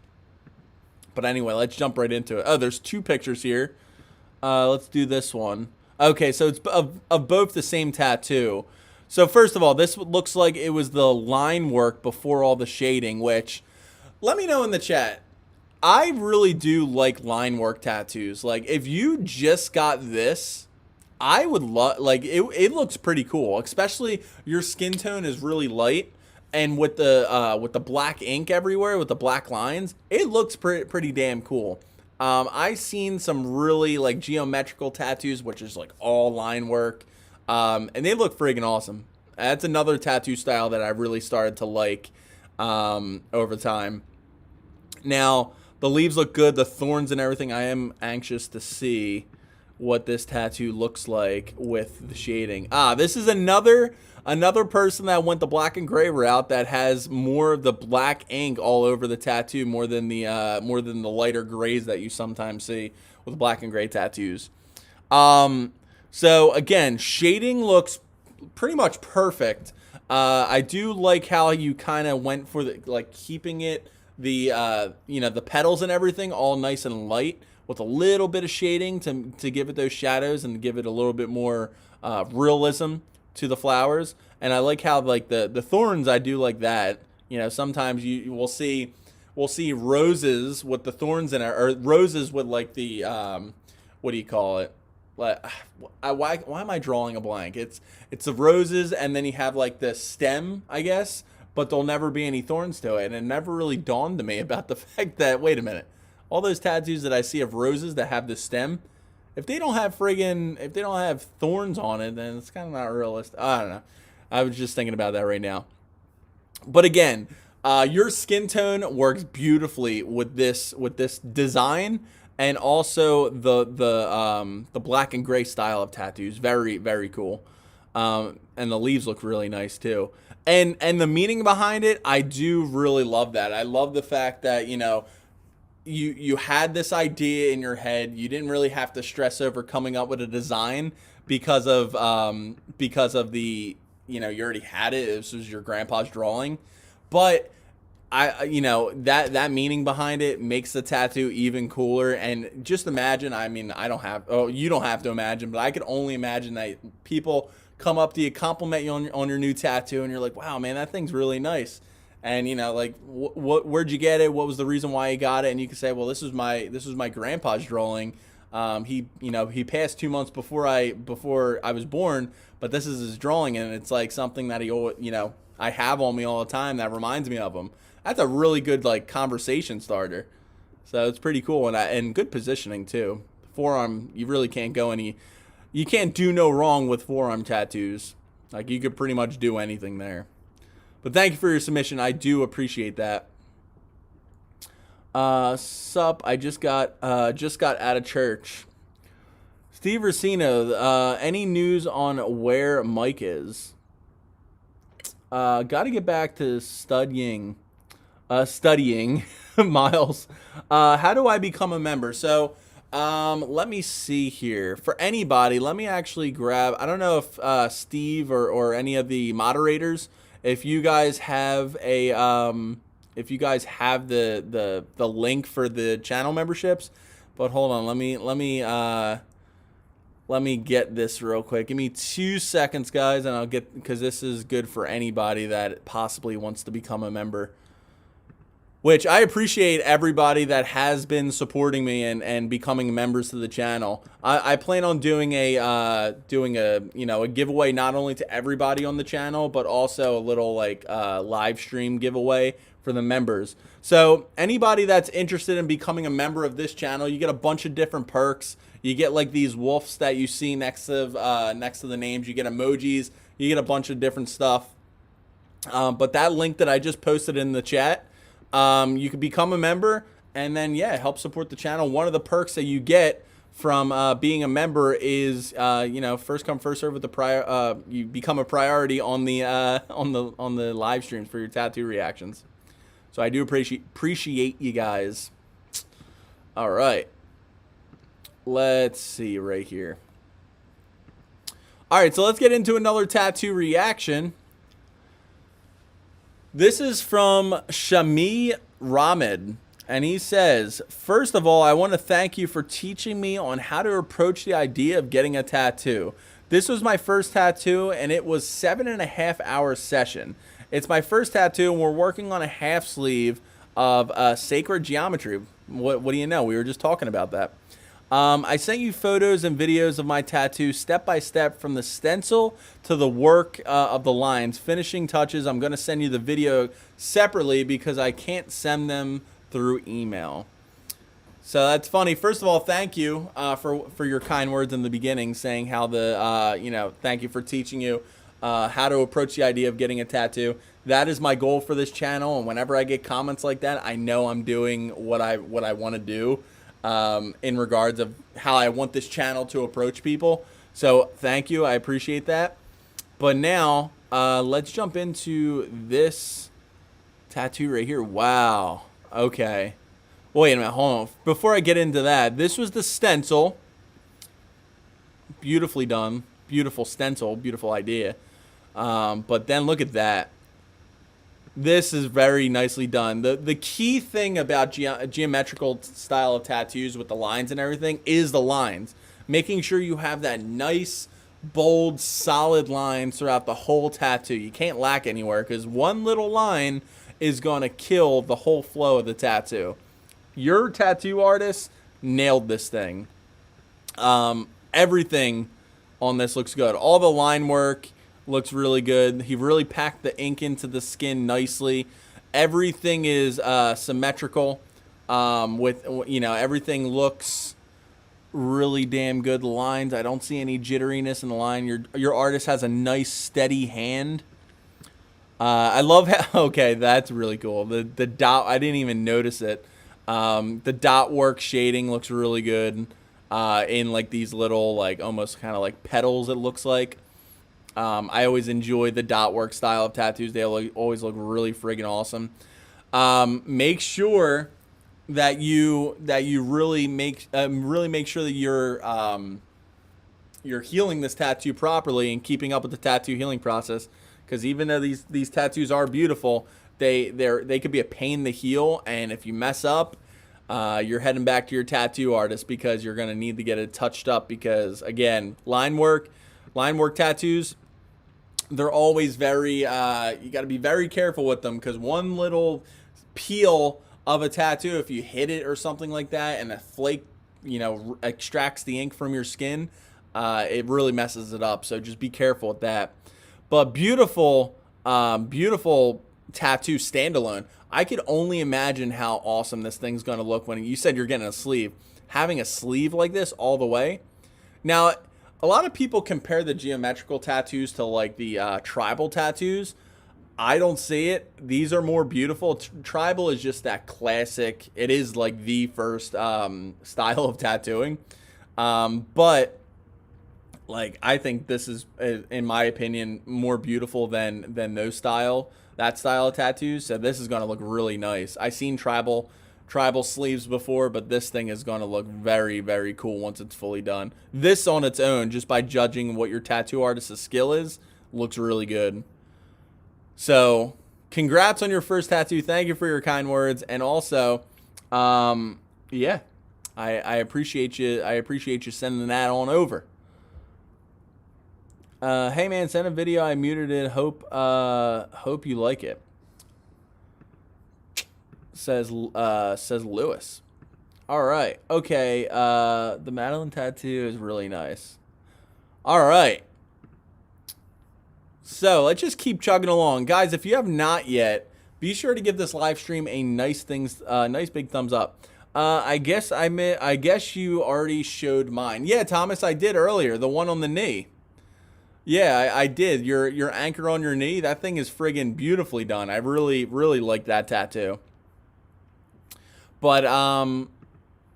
But anyway, let's jump right into it. Oh, there's 2 pictures here. Let's do this one. Okay, so it's of both the same tattoo. So first of all, this looks like it was the line work before all the shading, which, let me know in the chat. I really do like line work tattoos. Like, if you just got this, I would love, like, it looks pretty cool. Especially your skin tone is really light. And with the black ink everywhere, with the black lines, it looks pretty damn cool. I've seen some really like geometrical tattoos, which is like all line work, and they look friggin' awesome. That's another tattoo style that I really started to like over time. Now, the leaves look good, the thorns and everything. I am anxious to see what this tattoo looks like with the shading. This is another person that went the black and gray route that has more of the black ink all over the tattoo more than the lighter grays that you sometimes see with black and gray tattoos. So again, shading looks pretty much perfect. I do like how you kind of went for the like keeping it the petals and everything all nice and light with a little bit of shading to give it those shadows and give it a little bit more realism to the flowers. And I like how like the thorns, I do like that. You know, sometimes you will see roses with the thorns in it, or roses with like the what do you call it? Like, why am I drawing a blank? It's the roses, and then you have like the stem, I guess, but there'll never be any thorns to it. And it never really dawned to me about the fact that, wait a minute, all those tattoos that I see of roses that have the stem, if they don't have thorns on it, then it's kind of not realistic. I don't know. I was just thinking about that right now. But again, your skin tone works beautifully with this design, and also the black and gray style of tattoos. Very, very cool. And the leaves look really nice too. And the meaning behind it, I do really love that. I love the fact that, you know, you had this idea in your head. You didn't really have to stress over coming up with a design because of the, you know, you already had it. This was your grandpa's drawing. But you know, that meaning behind it makes the tattoo even cooler. And just imagine, I mean, you don't have to imagine, but I could only imagine that people come up to you, compliment you on your new tattoo, and you're like, wow, man, that thing's really nice. And, you know, like, where'd you get it? What was the reason why you got it? And you can say, well, this was my grandpa's drawing. He passed 2 months before I was born, but this is his drawing, and it's like something that I have on me all the time that reminds me of him. That's a really good, like, conversation starter. So it's pretty cool, and good positioning too. Forearm, you really can't you can't do no wrong with forearm tattoos. Like, you could pretty much do anything there. But thank you for your submission. I do appreciate that. Sup, I just got out of church. Steve Racino, any news on where Mike is? Got to get back to studying, Miles. How do I become a member? So, let me see here. For anybody, let me actually grab, I don't know if Steve or any of the moderators, if you guys have the link for the channel memberships. But hold on, let me get this real quick. Give me 2 seconds, guys, and I'll get, because this is good for anybody that possibly wants to become a member. Which I appreciate everybody that has been supporting me and becoming members to the channel. I plan on doing a giveaway not only to everybody on the channel, but also a little like live stream giveaway for the members. So anybody that's interested in becoming a member of this channel, you get a bunch of different perks. You get like these wolves that you see next to the names. You get emojis. You get a bunch of different stuff. But that link that I just posted in the chat, you can become a member, and then help support the channel. One of the perks that you get from being a member is first come first serve with the you become a priority on the live streams for your tattoo reactions. So I do appreciate you guys. All right, let's see right here. All right, so let's get into another tattoo reaction. This is from Shami Ramid, and he says, first of all, I want to thank you for teaching me on how to approach the idea of getting a tattoo. This was my first tattoo, and it was 7.5 hour session. It's my first tattoo, and we're working on a half sleeve of sacred geometry. What do you know? We were just talking about that. I sent you photos and videos of my tattoo step by step from the stencil to the work of the lines. Finishing touches, I'm going to send you the video separately because I can't send them through email. So that's funny. First of all, thank you for your kind words in the beginning, saying how thank you for teaching you how to approach the idea of getting a tattoo. That is my goal for this channel, and whenever I get comments like that, I know I'm doing what I want to do. In regards of how I want this channel to approach people. So thank you. I appreciate that. But now let's jump into this tattoo right here. Wow. Okay. Wait a minute. Hold on. Before I get into that, this was the stencil. Beautifully done. Beautiful stencil. Beautiful idea. But then look at that. This is very nicely done. The key thing about geometrical style of tattoos with the lines and everything is the lines. Making sure you have that nice, bold, solid lines throughout the whole tattoo. You can't lack anywhere because one little line is going to kill the whole flow of the tattoo. Your tattoo artist nailed this thing. Everything on this looks good. All the line work looks really good. He really packed the ink into the skin nicely. Everything is symmetrical. With, you know, everything looks really damn good. The lines, I don't see any jitteriness in the line. Your artist has a nice steady hand. I love how, okay, that's really cool. The dot, I didn't even notice it. The dot work shading looks really good. In like these little, like almost kind of like petals, it looks like. I always enjoy the dot work style of tattoos. They always look really friggin' awesome. Make sure that you really make sure that you're healing this tattoo properly and keeping up with the tattoo healing process. Because even though these tattoos are beautiful, they could be a pain to heal, and if you mess up, you're heading back to your tattoo artist because you're gonna need to get it touched up. Because again, line work tattoos, they're always very you got to be very careful with them, because one little peel of a tattoo, if you hit it or something like that, and a flake, you know, extracts the ink from your skin, it really messes it up. So just be careful with that. But beautiful tattoo standalone. I could only imagine how awesome this thing's going to look when you said you're getting a sleeve. Having a sleeve like this all the way. Now, a lot of people compare the geometrical tattoos to like the tribal tattoos. I don't see it. These are more beautiful. Tribal is just that classic. It is like the first style of tattooing. But like, I think this is, in my opinion, more beautiful than that style of tattoos. So this is going to look really nice. I've seen tribal sleeves before, but this thing is going to look very, very cool once it's fully done. This on its own, just by judging what your tattoo artist's skill is, looks really good. So congrats on your first tattoo. Thank you for your kind words. And also, yeah, I appreciate you. I appreciate you sending that on over. Hey man, send a video. I muted it. Hope you like it. Says Lewis. All right. Okay. The Madeline tattoo is really nice. All right. So let's just keep chugging along, guys. If you have not yet, be sure to give this live stream a nice big thumbs up. I guess you already showed mine. Yeah, Thomas, I did earlier. The one on the knee. Yeah, I did. Your anchor on your knee. That thing is friggin' beautifully done. I really like that tattoo. But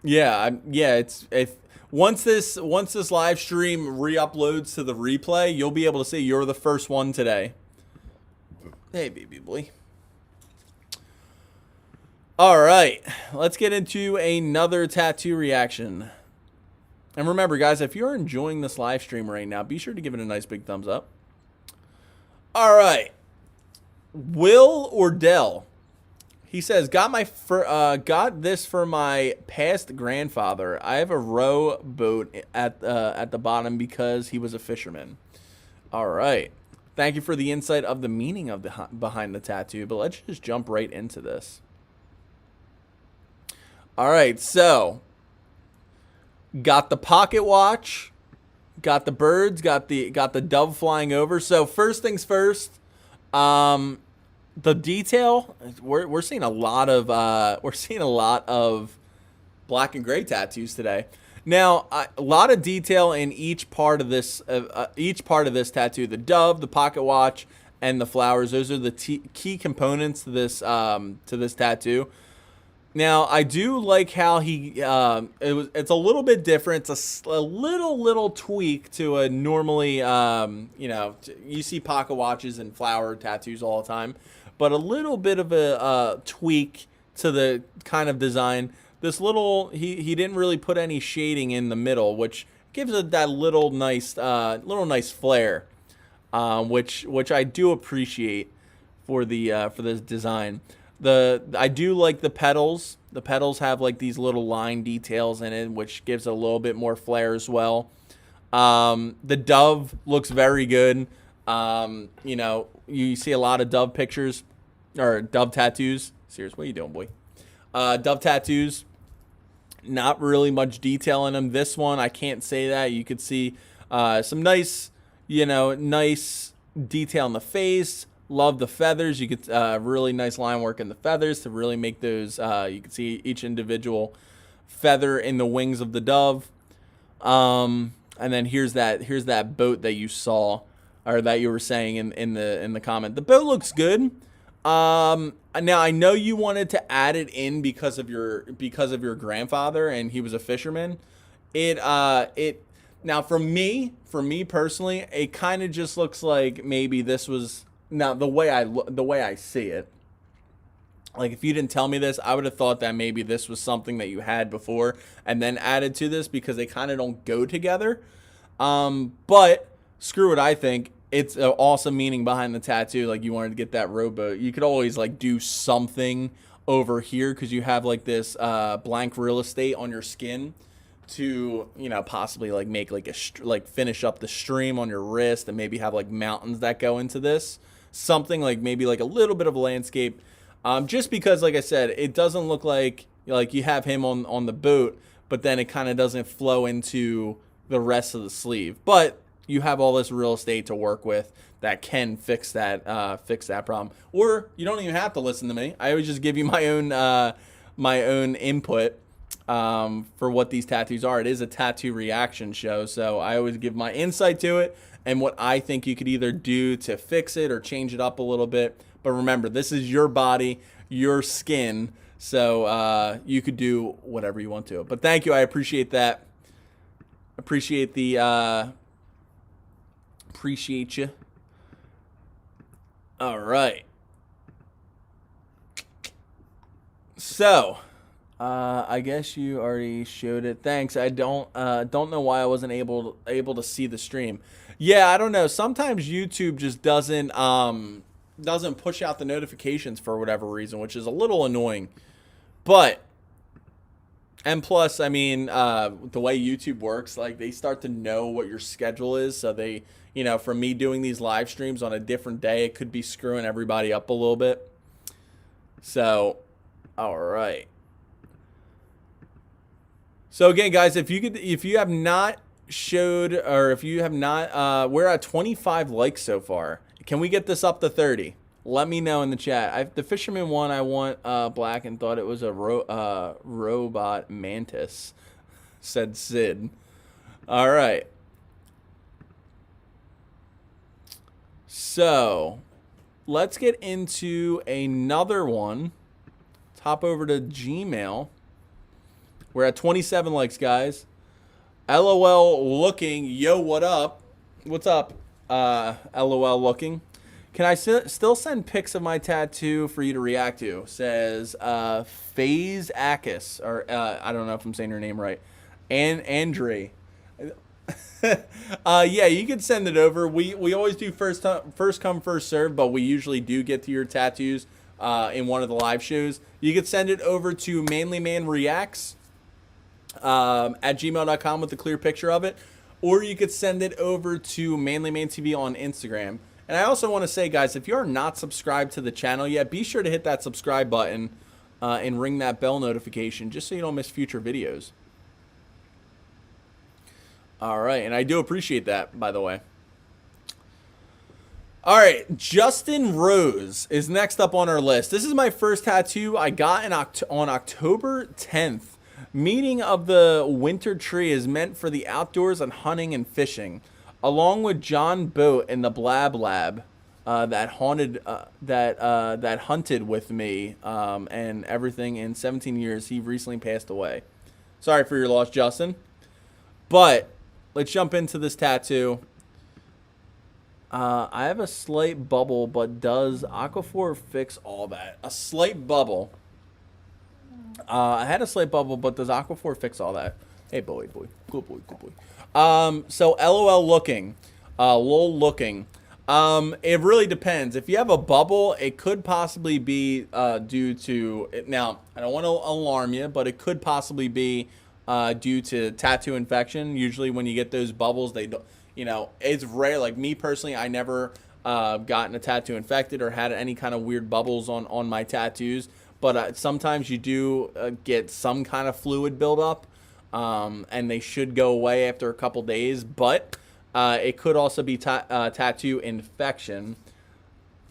yeah. It's once this live stream re-uploads to the replay, you'll be able to see you're the first one today. Hey, baby boy. All right, let's get into another tattoo reaction. And remember, guys, if you're enjoying this live stream right now, be sure to give it a nice big thumbs up. All right, Will Ordell. He says, got this for my past grandfather. I have a row boat at the bottom because he was a fisherman. All right. Thank you for the insight of the meaning of behind the tattoo, but let's just jump right into this. All right, so got the pocket watch, got the birds, got the dove flying over. So first things first, the detail, we're seeing a lot of black and gray tattoos today. Now, a lot of detail in each part of this tattoo. The dove, the pocket watch, and the flowers. Those are the key components to this tattoo. Now, I do like how it's a little bit different. It's a little tweak to a normally, you see pocket watches and flower tattoos all the time, but a little bit of a tweak to the kind of design. This he didn't really put any shading in the middle, which gives it that little nice flair, which I do appreciate for this design. I do like the petals. The petals have like these little line details in it, which gives it a little bit more flair as well. The dove looks very good. You see a lot of dove pictures. or Dove Tattoos. Serious, what are you doing, boy? Dove Tattoos. Not really much detail in them. This one, I can't say that. You could see some nice, nice detail in the face. Love the feathers. You could really nice line work in the feathers to really make those. You can see each individual feather in the wings of the dove. And then here's that boat that you saw, or that you were saying in the comment. The boat looks good. Now I know you wanted to add it in because of your grandfather, and he was a fisherman. Now for me personally, it kind of just looks like maybe this was, now the way I see it. Like, if you didn't tell me this, I would have thought that maybe this was something that you had before and then added to this, because they kind of don't go together. But screw it, I think it's an awesome meaning behind the tattoo. Like, you wanted to get that rowboat. You could always like do something over here, because you have like this blank real estate on your skin to, possibly like make like finish up the stream on your wrist, and maybe have like mountains that go into this. Something like maybe like a little bit of a landscape. Just because, like I said, it doesn't look like you have him on the boat, but then it kind of doesn't flow into the rest of the sleeve. But you have all this real estate to work with that can fix that problem. Or you don't even have to listen to me. I always just give you my own input for what these tattoos are. It is a tattoo reaction show, so I always give my insight to it and what I think you could either do to fix it or change it up a little bit. But remember, this is your body, your skin, so you could do whatever you want to. But thank you, I appreciate that. Appreciate you. All right. So, I guess you already showed it. Thanks. I don't know why I wasn't able to see the stream. Yeah, I don't know. Sometimes YouTube just doesn't push out the notifications for whatever reason, which is a little annoying. But, and plus, I mean, the way YouTube works, like, they start to know what your schedule is. So they, for me doing these live streams on a different day, it could be screwing everybody up a little bit. So, all right. So again, guys, if you have not showed, or if you have not, we're at 25 likes so far. Can we get this up to 30? Let me know in the chat. The fisherman one, I want black, and thought it was a robot mantis, said Sid. All right. So let's get into another one. Hop over to Gmail. We're at 27 likes, guys. LOL looking. Yo, what up? What's up? LOL looking. Can I still send pics of my tattoo for you to react to? Says FaZe Akis, or I don't know if I'm saying your name right. And Andre. Yeah, you can send it over. We always do first come first serve, but we usually do get to your tattoos in one of the live shows. You can send it over to manlymanreacts at gmail.com with a clear picture of it. Or you could send it over to ManlyManTV on Instagram. And I also want to say, guys, if you are not subscribed to the channel yet, be sure to hit that subscribe button and ring that bell notification just so you don't miss future videos. All right, and I do appreciate that, by the way. All right, Justin Rose is next up on our list. This is my first tattoo I got on October 10th. Meaning of the winter tree is meant for the outdoors and hunting and fishing, along with John Boat and the Blab Lab that hunted with me and everything in 17 years. He recently passed away. Sorry for your loss, Justin. But let's jump into this tattoo. I have a slight bubble, but does Aquaphor fix all that? A slight bubble. I had a slight bubble, but does Aquaphor fix all that? Hey, boy. Good boy. So LOL looking. LOL looking. It really depends. If you have a bubble, it could possibly be due to... Now, I don't want to alarm you, but it could possibly be due to tattoo infection. Usually when you get those bubbles, they don't... it's rare. Like me personally, I never gotten a tattoo infected or had any kind of weird bubbles on my tattoos. But sometimes you do get some kind of fluid buildup, and they should go away after a couple days. But it could also be tattoo infection.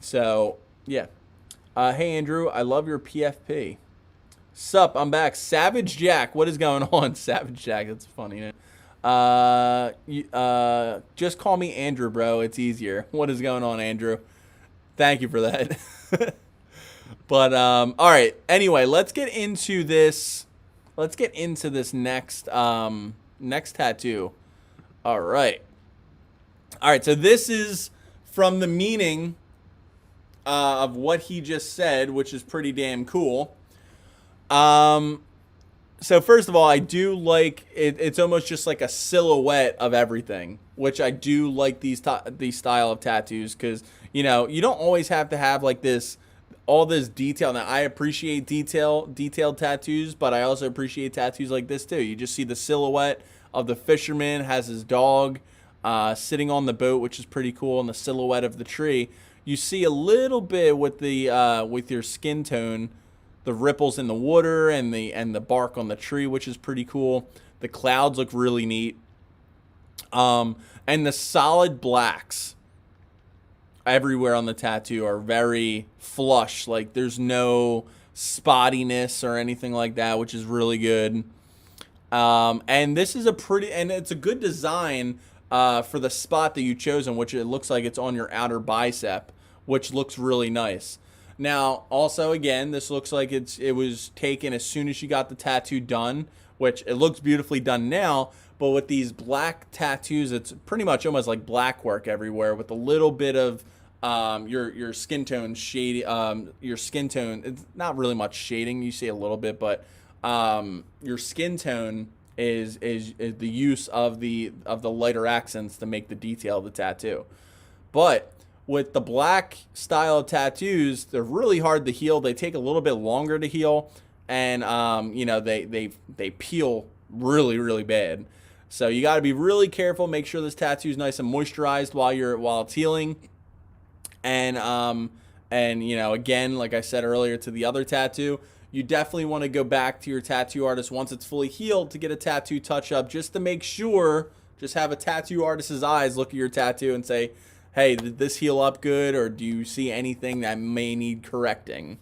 So, yeah. Hey, Andrew, I love your PFP. Sup, I'm back. Savage Jack, what is going on? Savage Jack, that's funny. Just call me Andrew, bro. It's easier. What is going on, Andrew? Thank you for that. But all right. Anyway, let's get into this. Let's get into this next next tattoo. All right. All right. So this is from the meaning of what he just said, which is pretty damn cool. So first of all, I do like it. It's almost just like a silhouette of everything, which I do like these style of tattoos, because you know you don't always have to have like all this detail. Now I appreciate detailed tattoos, but I also appreciate tattoos like this too. You just see the silhouette of the fisherman has his dog sitting on the boat, which is pretty cool, and the silhouette of the tree. You see a little bit with the with your skin tone, the ripples in the water and the bark on the tree, which is pretty cool. The clouds look really neat. And the solid blacks everywhere on the tattoo are very flush. Like there's no spottiness or anything like that, which is really good. And this is it's a good design for the spot that you chosen, which it looks like it's on your outer bicep, which looks really nice. Now, also, again, this looks like it was taken as soon as you got the tattoo done, which it looks beautifully done now. But with these black tattoos, it's pretty much almost like black work everywhere, with a little bit of your skin tone shade. Your skin tone, it's not really much shading. You see a little bit, but your skin tone is the use of the lighter accents to make the detail of the tattoo. But with the black style of tattoos, they're really hard to heal. They take a little bit longer to heal, and you know they peel really, really bad. So you got to be really careful. Make sure this tattoo is nice and moisturized while it's healing. And you know, again, like I said earlier to the other tattoo, you definitely want to go back to your tattoo artist once it's fully healed to get a tattoo touch up, just to make sure. Just have a tattoo artist's eyes look at your tattoo and say, hey, did this heal up good, or do you see anything that may need correcting?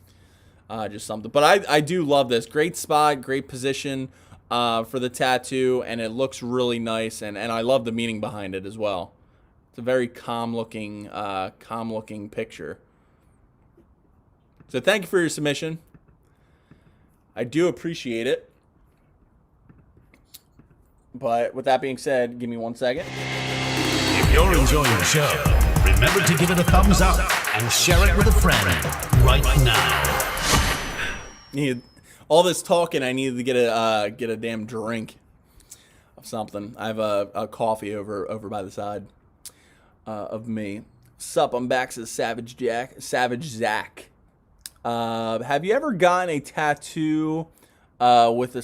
Just something. But I do love this. Great spot, great position for the tattoo, and it looks really nice, and I love the meaning behind it as well. It's a very calm looking picture. So thank you for your submission. I do appreciate it. But with that being said, give me 1 second. If you're enjoying the show, remember to give it a thumbs up and share it with a friend right now. All this talking, I needed to get a damn drink of something. I have a coffee over by the side of me. Sup, I'm back, says Savage Zach. Have you ever gotten a tattoo with a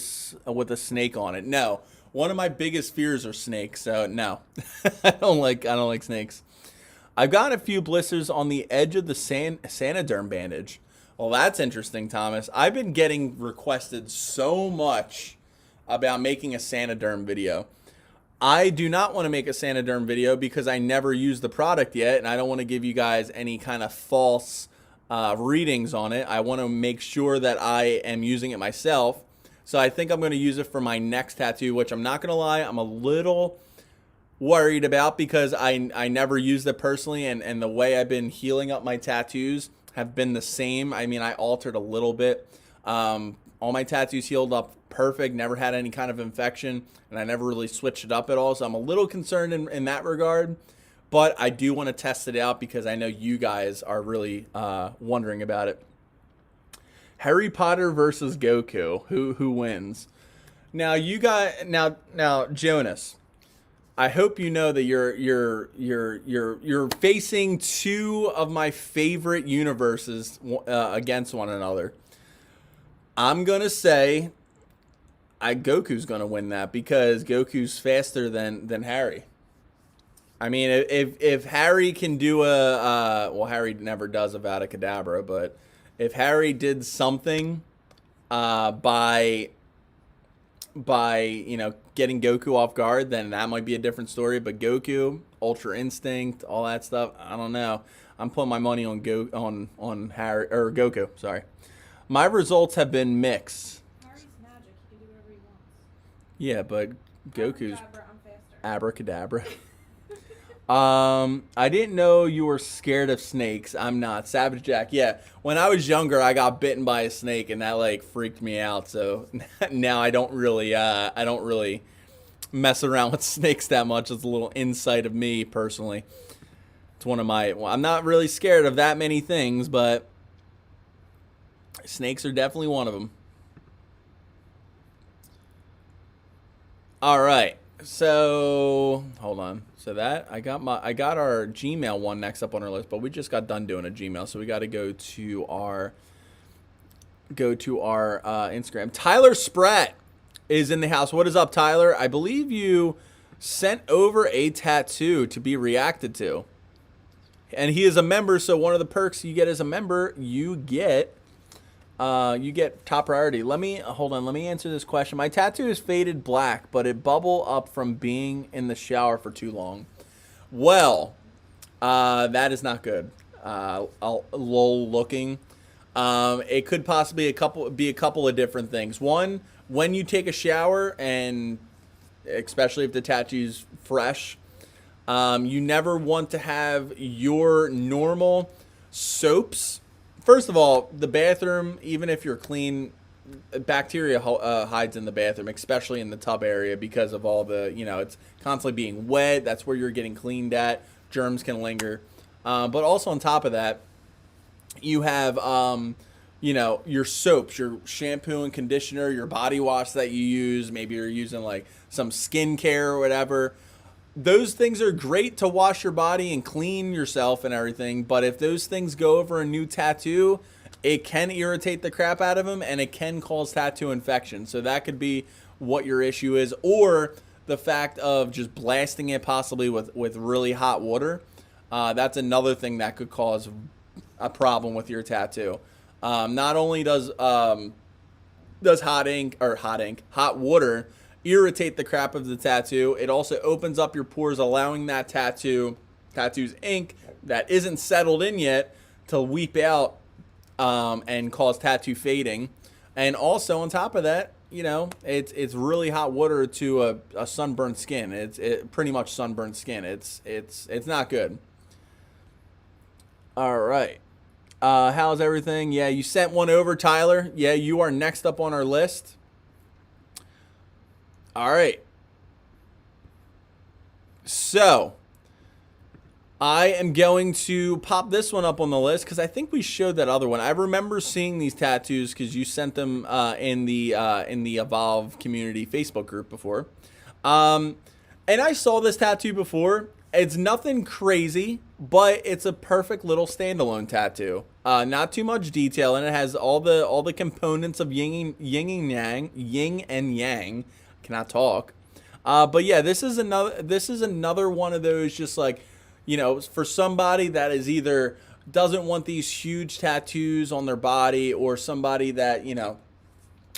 snake on it? No. One of my biggest fears are snakes, so no. I don't like snakes. I've gotten a few blisters on the edge of the Sanaderm bandage. Well, that's interesting, Thomas. I've been getting requested so much about making a Sanaderm video. I do not want to make a Sanaderm video because I never used the product yet, and I don't want to give you guys any kind of false readings on it. I want to make sure that I am using it myself. So I think I'm going to use it for my next tattoo, which I'm not going to lie, I'm a little worried about because I never used it personally, and the way I've been healing up my tattoos have been the same. I mean, I altered a little bit. All my tattoos healed up perfect, never had any kind of infection, and I never really switched it up at all. So I'm a little concerned in that regard, but I do want to test it out because I know you guys are really wondering about it. Harry Potter versus Goku. Who wins? Now now Jonas, I hope you know that you're facing two of my favorite universes against one another. I'm gonna say Goku's gonna win that because Goku's faster than Harry. I mean, if Harry can do well, Harry never does a Vada Kedavra, but if Harry did something by getting Goku off guard, then that might be a different story. But Goku, Ultra Instinct, all that stuff, I don't know. I'm putting my money on on Harry or Goku. Sorry, my results have been mixed. Harry's magic. He can do whatever he wants. Yeah, but Goku's Abracadabra, I'm faster. abracadabra. I didn't know you were scared of snakes. I'm not. Savage Jack. Yeah, when I was younger, I got bitten by a snake, and that like freaked me out. So now I don't really mess around with snakes that much. It's a little insight of me personally. It's one of my. Well, I'm not really scared of that many things, but snakes are definitely one of them. All right. So hold on. So that I got our Gmail one next up on our list, but we just got done doing a Gmail, so we got to go to our Instagram. Tyler Spratt is in the house. What is up, Tyler? I believe you sent over a tattoo to be reacted to, and he is a member. So one of the perks you get as a member, you get top priority. Let me answer this question. My tattoo is faded black, but it bubbled up from being in the shower for too long. Well, that is not good. Lol looking. It could possibly be a couple of different things. One, when you take a shower, and especially if the tattoo's fresh, you never want to have your normal soaps. First of all, the bathroom, even if you're clean, bacteria hides in the bathroom, especially in the tub area because of all the, it's constantly being wet. That's where you're getting cleaned at. Germs can linger. But also on top of that, you have, your soaps, your shampoo and conditioner, your body wash that you use. Maybe you're using like some skincare or whatever. Those things are great to wash your body and clean yourself and everything, but if those things go over a new tattoo, it can irritate the crap out of them, and it can cause tattoo infection. So that could be what your issue is, or the fact of just blasting it possibly with really hot water. That's another thing that could cause a problem with your tattoo. Not only does hot water irritate the crap of the tattoo, it also opens up your pores, allowing that tattoo's ink that isn't settled in yet to weep out and cause tattoo fading. And also on top of that, it's really hot water to a sunburned skin. It's pretty much sunburned skin. It's not good. All right. How's everything? Yeah, you sent one over, Tyler. Yeah, you are next up on our list. All right. So, I am going to pop this one up on the list because I think we showed that other one. I remember seeing these tattoos because you sent them in the Evolve community Facebook group before. And I saw this tattoo before. It's nothing crazy, but it's a perfect little standalone tattoo. Not too much detail, and it has all the components of yin and yang. Cannot talk. But yeah, this is another one of those, just like, for somebody that is either doesn't want these huge tattoos on their body, or somebody that,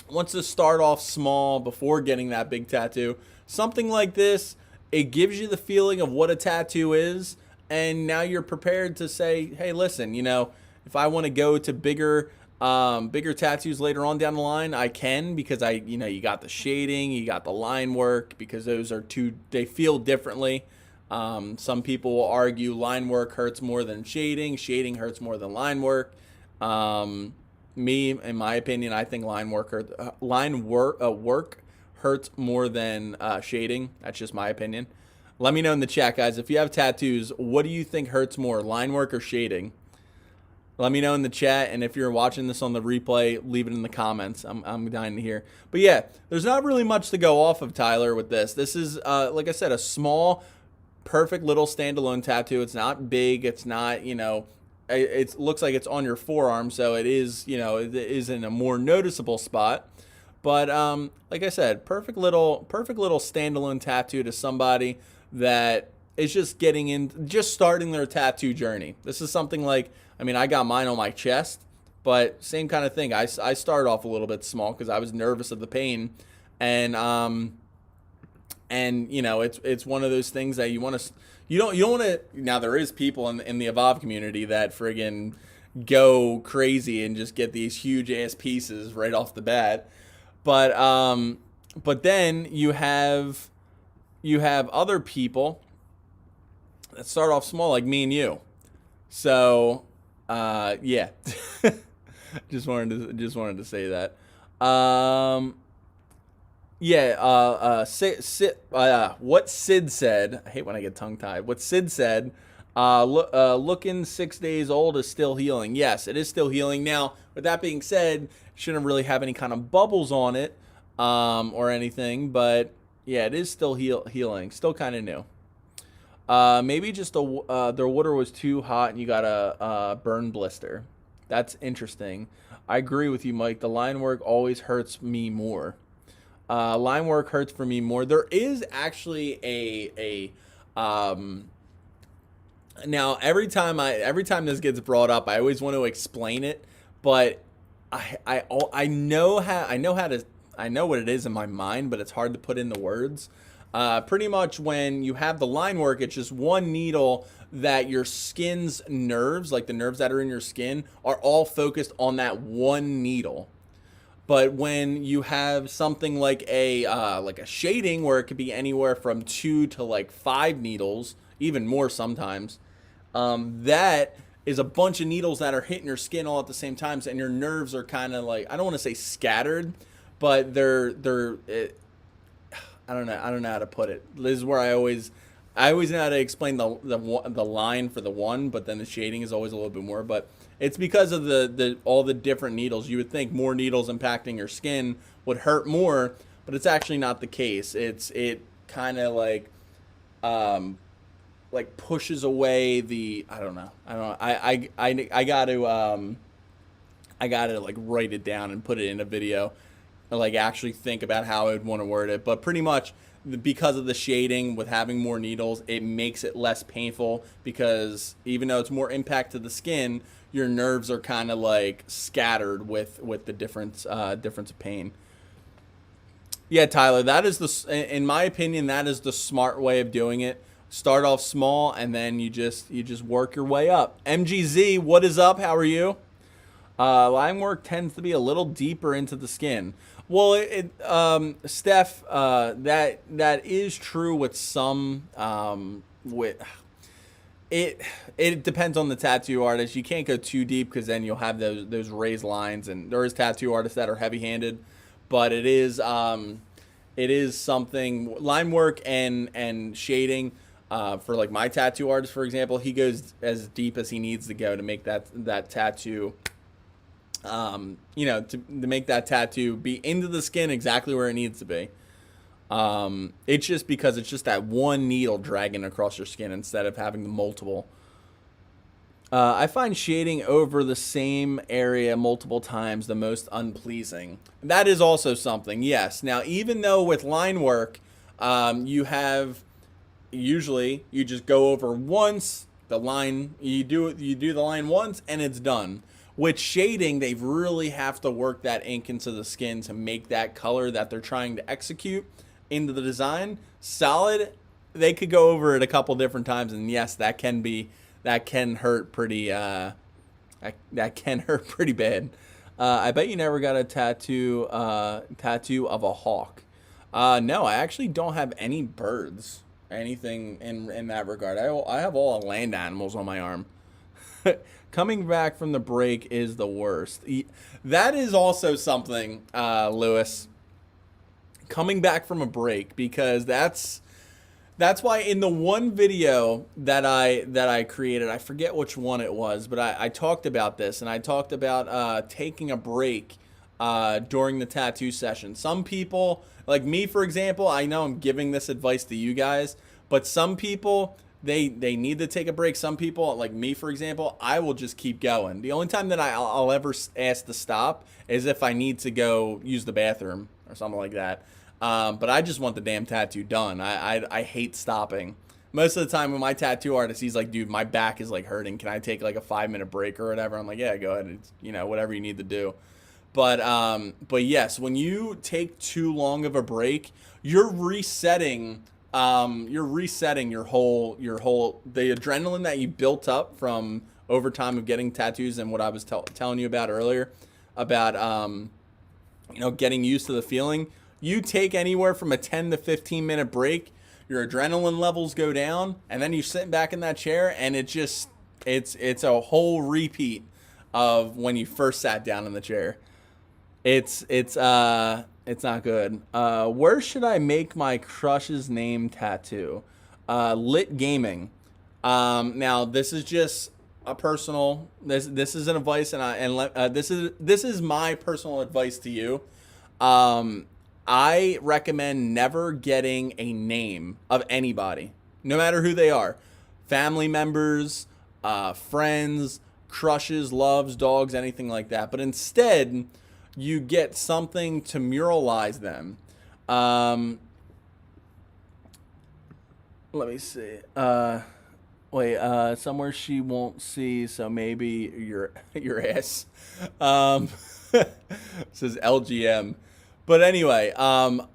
wants to start off small before getting that big tattoo. Something like this, it gives you the feeling of what a tattoo is, and now you're prepared to say, hey, listen, if I want to go to bigger tattoos later on down the line, I can, because you got the shading, you got the line work, because those are they feel differently. Some people will argue line work hurts more than shading hurts more than line work. Me, in my opinion, I think line work hurts more than shading. That's just my opinion. Let me know in the chat, guys, if you have tattoos, what do you think hurts more, line work or shading? Let me know in the chat, and if you're watching this on the replay, leave it in the comments. I'm dying to hear. But yeah, there's not really much to go off of, Tyler, with this. This is, like I said, a small, perfect little standalone tattoo. It's not big. It's not, it looks like it's on your forearm, so it is, it is in a more noticeable spot. But like I said, perfect little standalone tattoo to somebody that getting in, just starting their tattoo journey. This is something like, I mean, I got mine on my chest, but same kind of thing. I started off a little bit small because I was nervous of the pain, and you know, it's one of those things that you want to, you don't want to. Now there is people in the Evolve community that friggin' go crazy and just get these huge ass pieces right off the bat, but then you have other people that start off small, like me and you. So yeah. just wanted to say that. What Sid said, I hate when I get tongue tied. What Sid said, looking 6 days old is still healing. Yes, it is still healing. Now, with that being said, shouldn't really have any kind of bubbles on it, or anything, but yeah, it is still healing. Still kind of new. Maybe just their water was too hot and you got a burn blister. That's interesting. I agree with you, Mike. The line work always hurts me more. Line work hurts for me more. There is actually now every time this gets brought up, I always want to explain it, but I know what it is in my mind, but it's hard to put into words. Pretty much when you have the line work, it's just one needle that your skin's nerves, like the nerves that are in your skin, are all focused on that one needle. But when you have something like a shading where it could be anywhere from 2 to like 5 needles, even more sometimes, that is a bunch of needles that are hitting your skin all at the same time, and your nerves are kind of like, I don't want to say scattered, but I don't know how to put it. This is where I always know how to explain the line for the one, but then the shading is always a little bit more. But it's because of all the different needles. You would think more needles impacting your skin would hurt more, but it's actually not the case. It kind of like pushes away the, I don't know. I got to like write it down and put it in a video, like actually think about how I would want to word it. But pretty much because of the shading with having more needles, it makes it less painful, because even though it's more impact to the skin, your nerves are kind of like scattered with the difference of pain. Yeah, Tyler, that is in my opinion, that is the smart way of doing it. Start off small and then you just work your way up. MGZ, what is up? How are you? Line work tends to be a little deeper into the skin. Well, Steph, that is true with some. It depends on the tattoo artist. You can't go too deep because then you'll have those raised lines. And there is tattoo artists that are heavy-handed, but it is something, line work and shading. For like my tattoo artist, for example, he goes as deep as he needs to go to make that tattoo. To make that tattoo be into the skin exactly where it needs to be. It's just because it's just that one needle dragging across your skin instead of having the multiple. I find shading over the same area multiple times the most unpleasing. That is also something, yes. Now, even though with line work, usually you just go over once the line, you do the line once and it's done. With shading, they really have to work that ink into the skin to make that color that they're trying to execute into the design solid. They could go over it a couple different times, and yes, that can hurt pretty bad. I bet you never got a tattoo of a hawk. No, I actually don't have any birds, anything in that regard. I have all land animals on my arm. Coming back from the break is the worst. That is also something, Lewis. Coming back from a break, because that's why in the one video that I created, I forget which one it was, but I talked about this, and I talked about taking a break during the tattoo session. Some people, like me, for example, I know I'm giving this advice to you guys, but some people, they need to take a break. Some people, like me, for example, I will just keep going. The only time that I'll ever ask to stop is if I need to go use the bathroom or something like that. But I just want the damn tattoo done. I hate stopping. Most of the time when my tattoo artist, he's like, dude, my back is like hurting. Can I take like a 5-minute break or whatever? I'm like, yeah, go ahead. It's, you know, whatever you need to do. But yes, when you take too long of a break, you're resetting your whole, the adrenaline that you built up from over time of getting tattoos and what I was telling you about earlier about, you know, getting used to the feeling. You take anywhere from a 10 to 15 minute break, your adrenaline levels go down, and then you sit back in that chair, and it's a whole repeat of when you first sat down in the chair. It's not good. Where should I make my crush's name tattoo? Lit Gaming. Now this is just a personal. This is an advice, this is my personal advice to you. I recommend never getting a name of anybody, no matter who they are. Family members, friends, crushes, loves, dogs, anything like that. But instead, you get something to muralize them. Let me see. Somewhere she won't see, so maybe your ass. Says LGM. But anyway,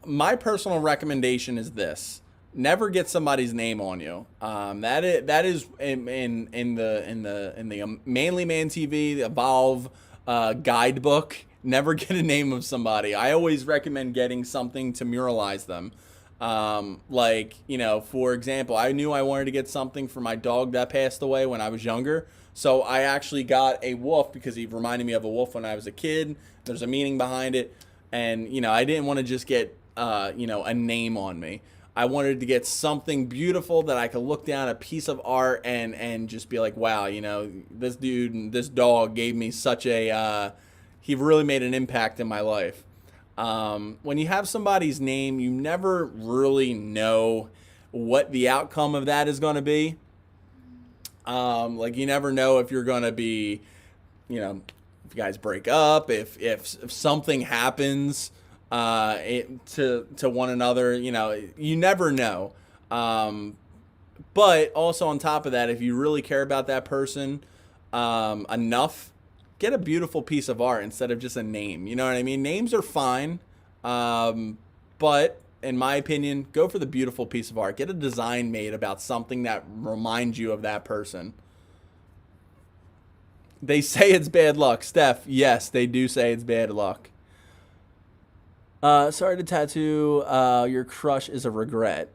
my personal recommendation is this: never get somebody's name on you. That is in the Manly Man TV, the Evolve guidebook. Never get a name of somebody. I always recommend getting something to muralize them. Like, you know, for example, I knew I wanted to get something for my dog that passed away when I was younger. So I actually got a wolf because he reminded me of a wolf when I was a kid. There's a meaning behind it. And, you know, I didn't want to just get, you know, a name on me. I wanted to get something beautiful that I could look down, a piece of art, and just be like, wow, you know, this dude and this dog gave me such a, he really made an impact in my life. When you have somebody's name, you never really know what the outcome of that is going to be. Like, you never know if you're going to be, you know, if you guys break up, if something happens to one another, you know, you never know. But also on top of that, if you really care about that person enough, get a beautiful piece of art instead of just a name. You know what I mean? Names are fine, but in my opinion, go for the beautiful piece of art. Get a design made about something that reminds you of that person. They say it's bad luck. Steph, yes, they do say it's bad luck. Sorry to tattoo. Your crush is a regret.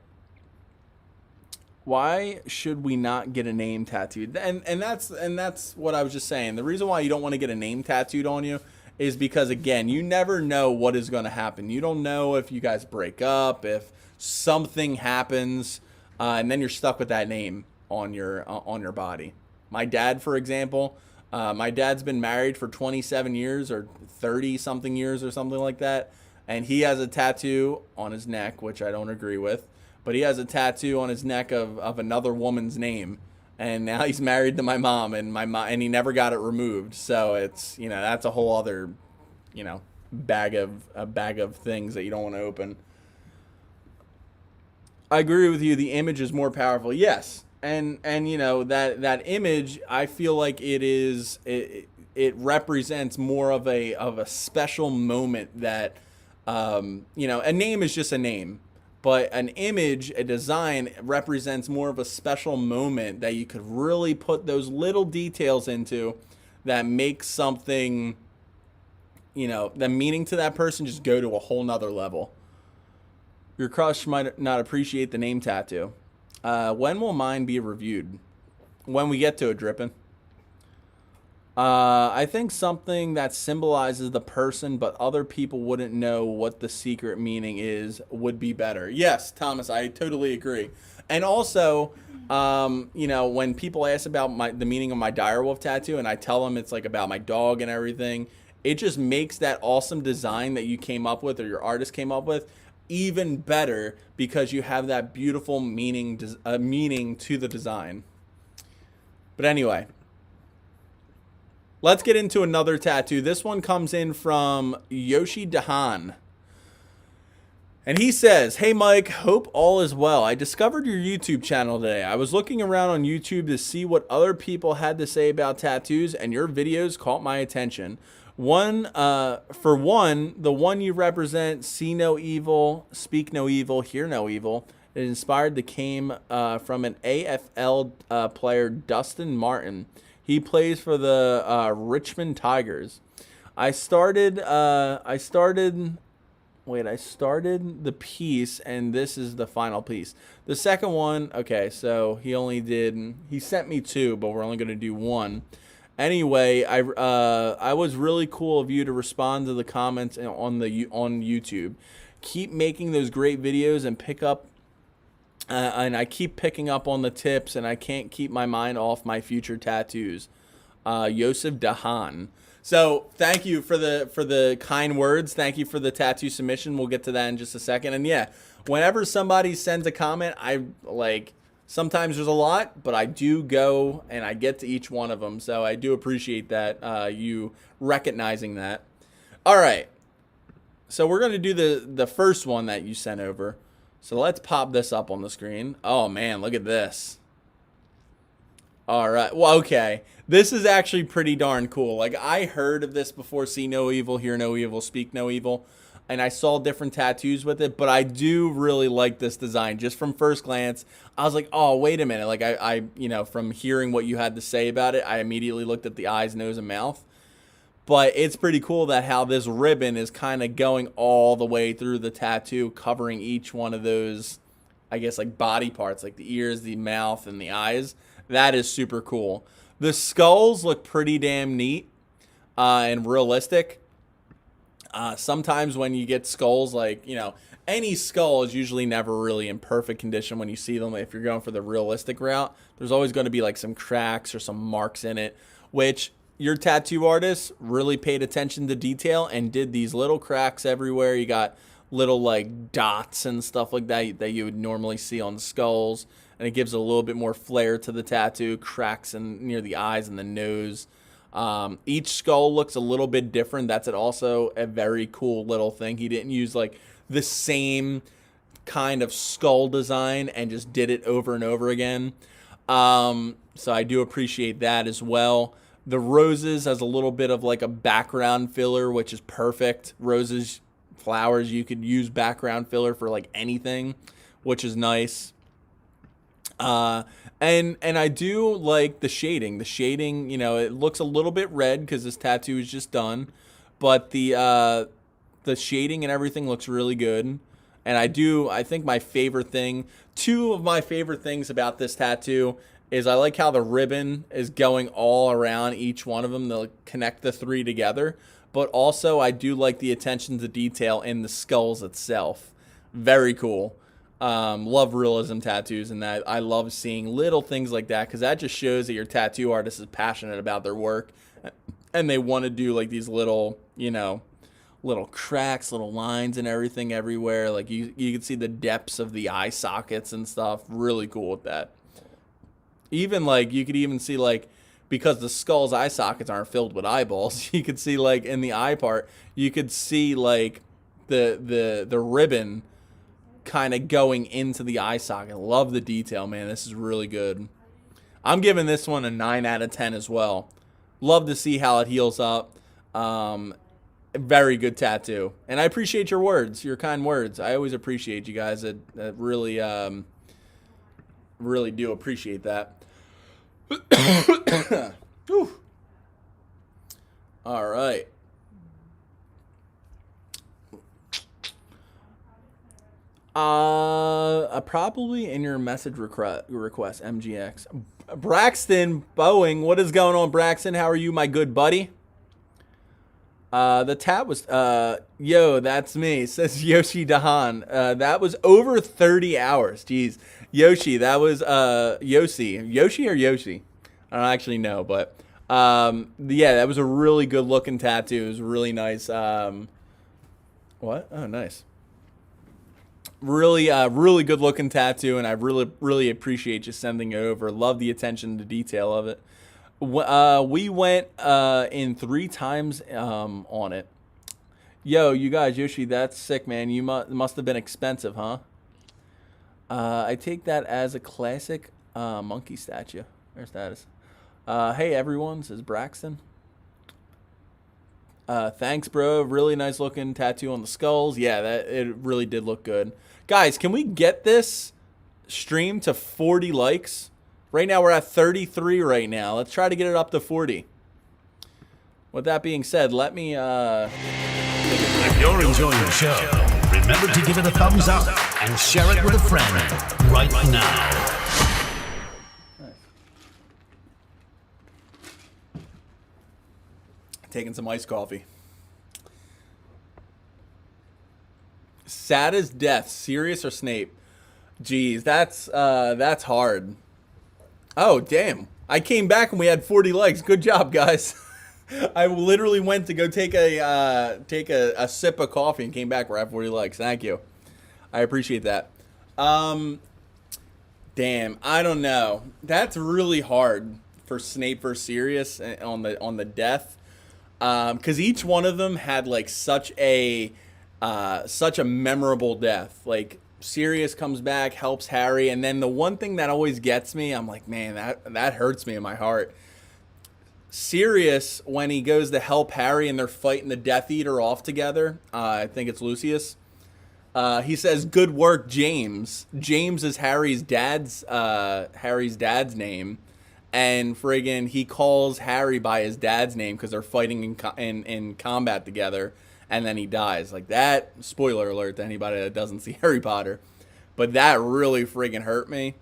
Why should we not get a name tattooed? And that's what I was just saying. The reason why you don't want to get a name tattooed on you is because, again, you never know what is going to happen. You don't know if you guys break up, if something happens, and then you're stuck with that name on your body. My dad, for example, my dad's been married for 27 years or 30 something years or something like that, and he has a tattoo on his neck, which I don't agree with. But he has a tattoo on his neck of another woman's name, and now he's married to my mom, and he never got it removed. So it's, you know, that's a whole other, you know, bag of things that you don't want to open. I agree with you. The image is more powerful. Yes, and you know that image, I feel like it represents more of a special moment that, you know, a name is just a name. But an image, a design, represents more of a special moment that you could really put those little details into that make something, you know, the meaning to that person just go to a whole nother level. Your crush might not appreciate the name tattoo. When will mine be reviewed? When we get to it, Drippin'. I think something that symbolizes the person, but other people wouldn't know what the secret meaning is, would be better. Yes, Thomas, I totally agree. And also, you know, when people ask about the meaning of my direwolf tattoo, and I tell them it's like about my dog and everything, it just makes that awesome design that you came up with or your artist came up with even better because you have that beautiful meaning to the design. But anyway, let's get into another tattoo. This one comes in from Yoshi Dahan. And he says, "Hey Mike, hope all is well. I discovered your YouTube channel today. I was looking around on YouTube to see what other people had to say about tattoos, and your videos caught my attention. For one, the one you represent, see no evil, speak no evil, hear no evil. It inspired the came from an AFL player, Dustin Martin. He plays for the Richmond Tigers. I started the piece, and this is the final piece. The second one, okay, so he sent me two, but we're only going to do one. Anyway, I was really cool of you to respond to the comments on YouTube. Keep making those great videos and and I keep picking up on the tips, and I can't keep my mind off my future tattoos. Yosef Dahan." So thank you for the kind words. Thank you for the tattoo submission. We'll get to that in just a second. And yeah, whenever somebody sends a comment, sometimes there's a lot, but I do go and I get to each one of them. So I do appreciate that, you recognizing that. All right. So we're going to do the first one that you sent over. So let's pop this up on the screen. Oh man, look at this. All right. Well, okay. This is actually pretty darn cool. Like, I heard of this before, see no evil, hear no evil, speak no evil. And I saw different tattoos with it, but I do really like this design. Just from first glance, I was like, oh, wait a minute. Like, I from hearing what you had to say about it, I immediately looked at the eyes, nose, and mouth. But it's pretty cool that how this ribbon is kind of going all the way through the tattoo, covering each one of those, I guess, like body parts, like the ears, the mouth, and the eyes. That is super cool. The skulls look pretty damn neat and realistic. Sometimes when you get skulls, like, any skull is usually never really in perfect condition when you see them. If you're going for the realistic route, there's always going to be like some cracks or some marks in it, which your tattoo artist really paid attention to detail and did these little cracks everywhere. You got little like dots and stuff like that you would normally see on the skulls. And it gives a little bit more flair to the tattoo, cracks near the eyes and the nose. Each skull looks a little bit different. That's also a very cool little thing. He didn't use like the same kind of skull design and just did it over and over again. So I do appreciate that as well. The roses has a little bit of like a background filler, which is perfect. Roses, flowers, you could use background filler for like anything, which is nice. And I do like the shading. The shading, it looks a little bit red because this tattoo is just done, but the shading and everything looks really good. And I think two of my favorite things about this tattoo is I like how the ribbon is going all around each one of them to connect the three together. But also I do like the attention to detail in the skulls itself. Very cool. Love realism tattoos, and that I love seeing little things like that because that just shows that your tattoo artist is passionate about their work and they want to do like these little, little cracks, little lines and everything everywhere. Like you can see the depths of the eye sockets and stuff. Really cool with that. Even like you could even see like, because the skull's eye sockets aren't filled with eyeballs, you could see like in the eye part, you could see like the ribbon kind of going into the eye socket. Love the detail, man. This is really good. I'm giving this one a 9 out of 10 as well. Love to see how it heals up. Very good tattoo. And I appreciate your words, your kind words. I always appreciate you guys. It really, really do appreciate that. All right. Probably in your message request, MGX. Braxton Boeing, what is going on, Braxton? How are you, my good buddy? The tab was, yo, that's me, says Yoshi Dahan. That was over 30 hours. Jeez. Yoshi, that was, Yoshi or Yoshi? I don't actually know, but, yeah, that was a really good looking tattoo. It was really nice. What? Oh, nice. Really, really good looking tattoo, and I really appreciate you sending it over. Love the attention to detail of it. We went in 3 times on it. Yo, you guys, Yoshi, that's sick, man. You must have been expensive, huh? I take that as a classic monkey statue. There's that. Hey, everyone, says Braxton. Thanks, bro. Really nice looking tattoo on the skulls. Yeah, that it really did look good. Guys, can we get this stream to 40 likes? Right now, we're at 33 right now. Let's try to get it up to 40. With that being said, let me... If you're enjoying the show, remember to give it a thumbs up and share it with a friend right now. Taking some iced coffee. Sad as death, Sirius or Snape? Jeez, that's hard. Oh, damn. I came back and we had 40 likes. Good job, guys. I literally went to go take a sip of coffee and came back. We're at 40 likes. Thank you. I appreciate that. Damn, I don't know. That's really hard for Snape versus Sirius on the death. Because each one of them had like such a memorable death. Like Sirius comes back, helps Harry, and then the one thing that always gets me, I'm like, man, that hurts me in my heart. Sirius, when he goes to help Harry and they're fighting the Death Eater off together, I think it's Lucius. He says, "Good work, James." James is Harry's dad's name. And friggin' he calls Harry by his dad's name because they're fighting in combat together, and then he dies. Like that, spoiler alert to anybody that doesn't see Harry Potter. But that really friggin' hurt me.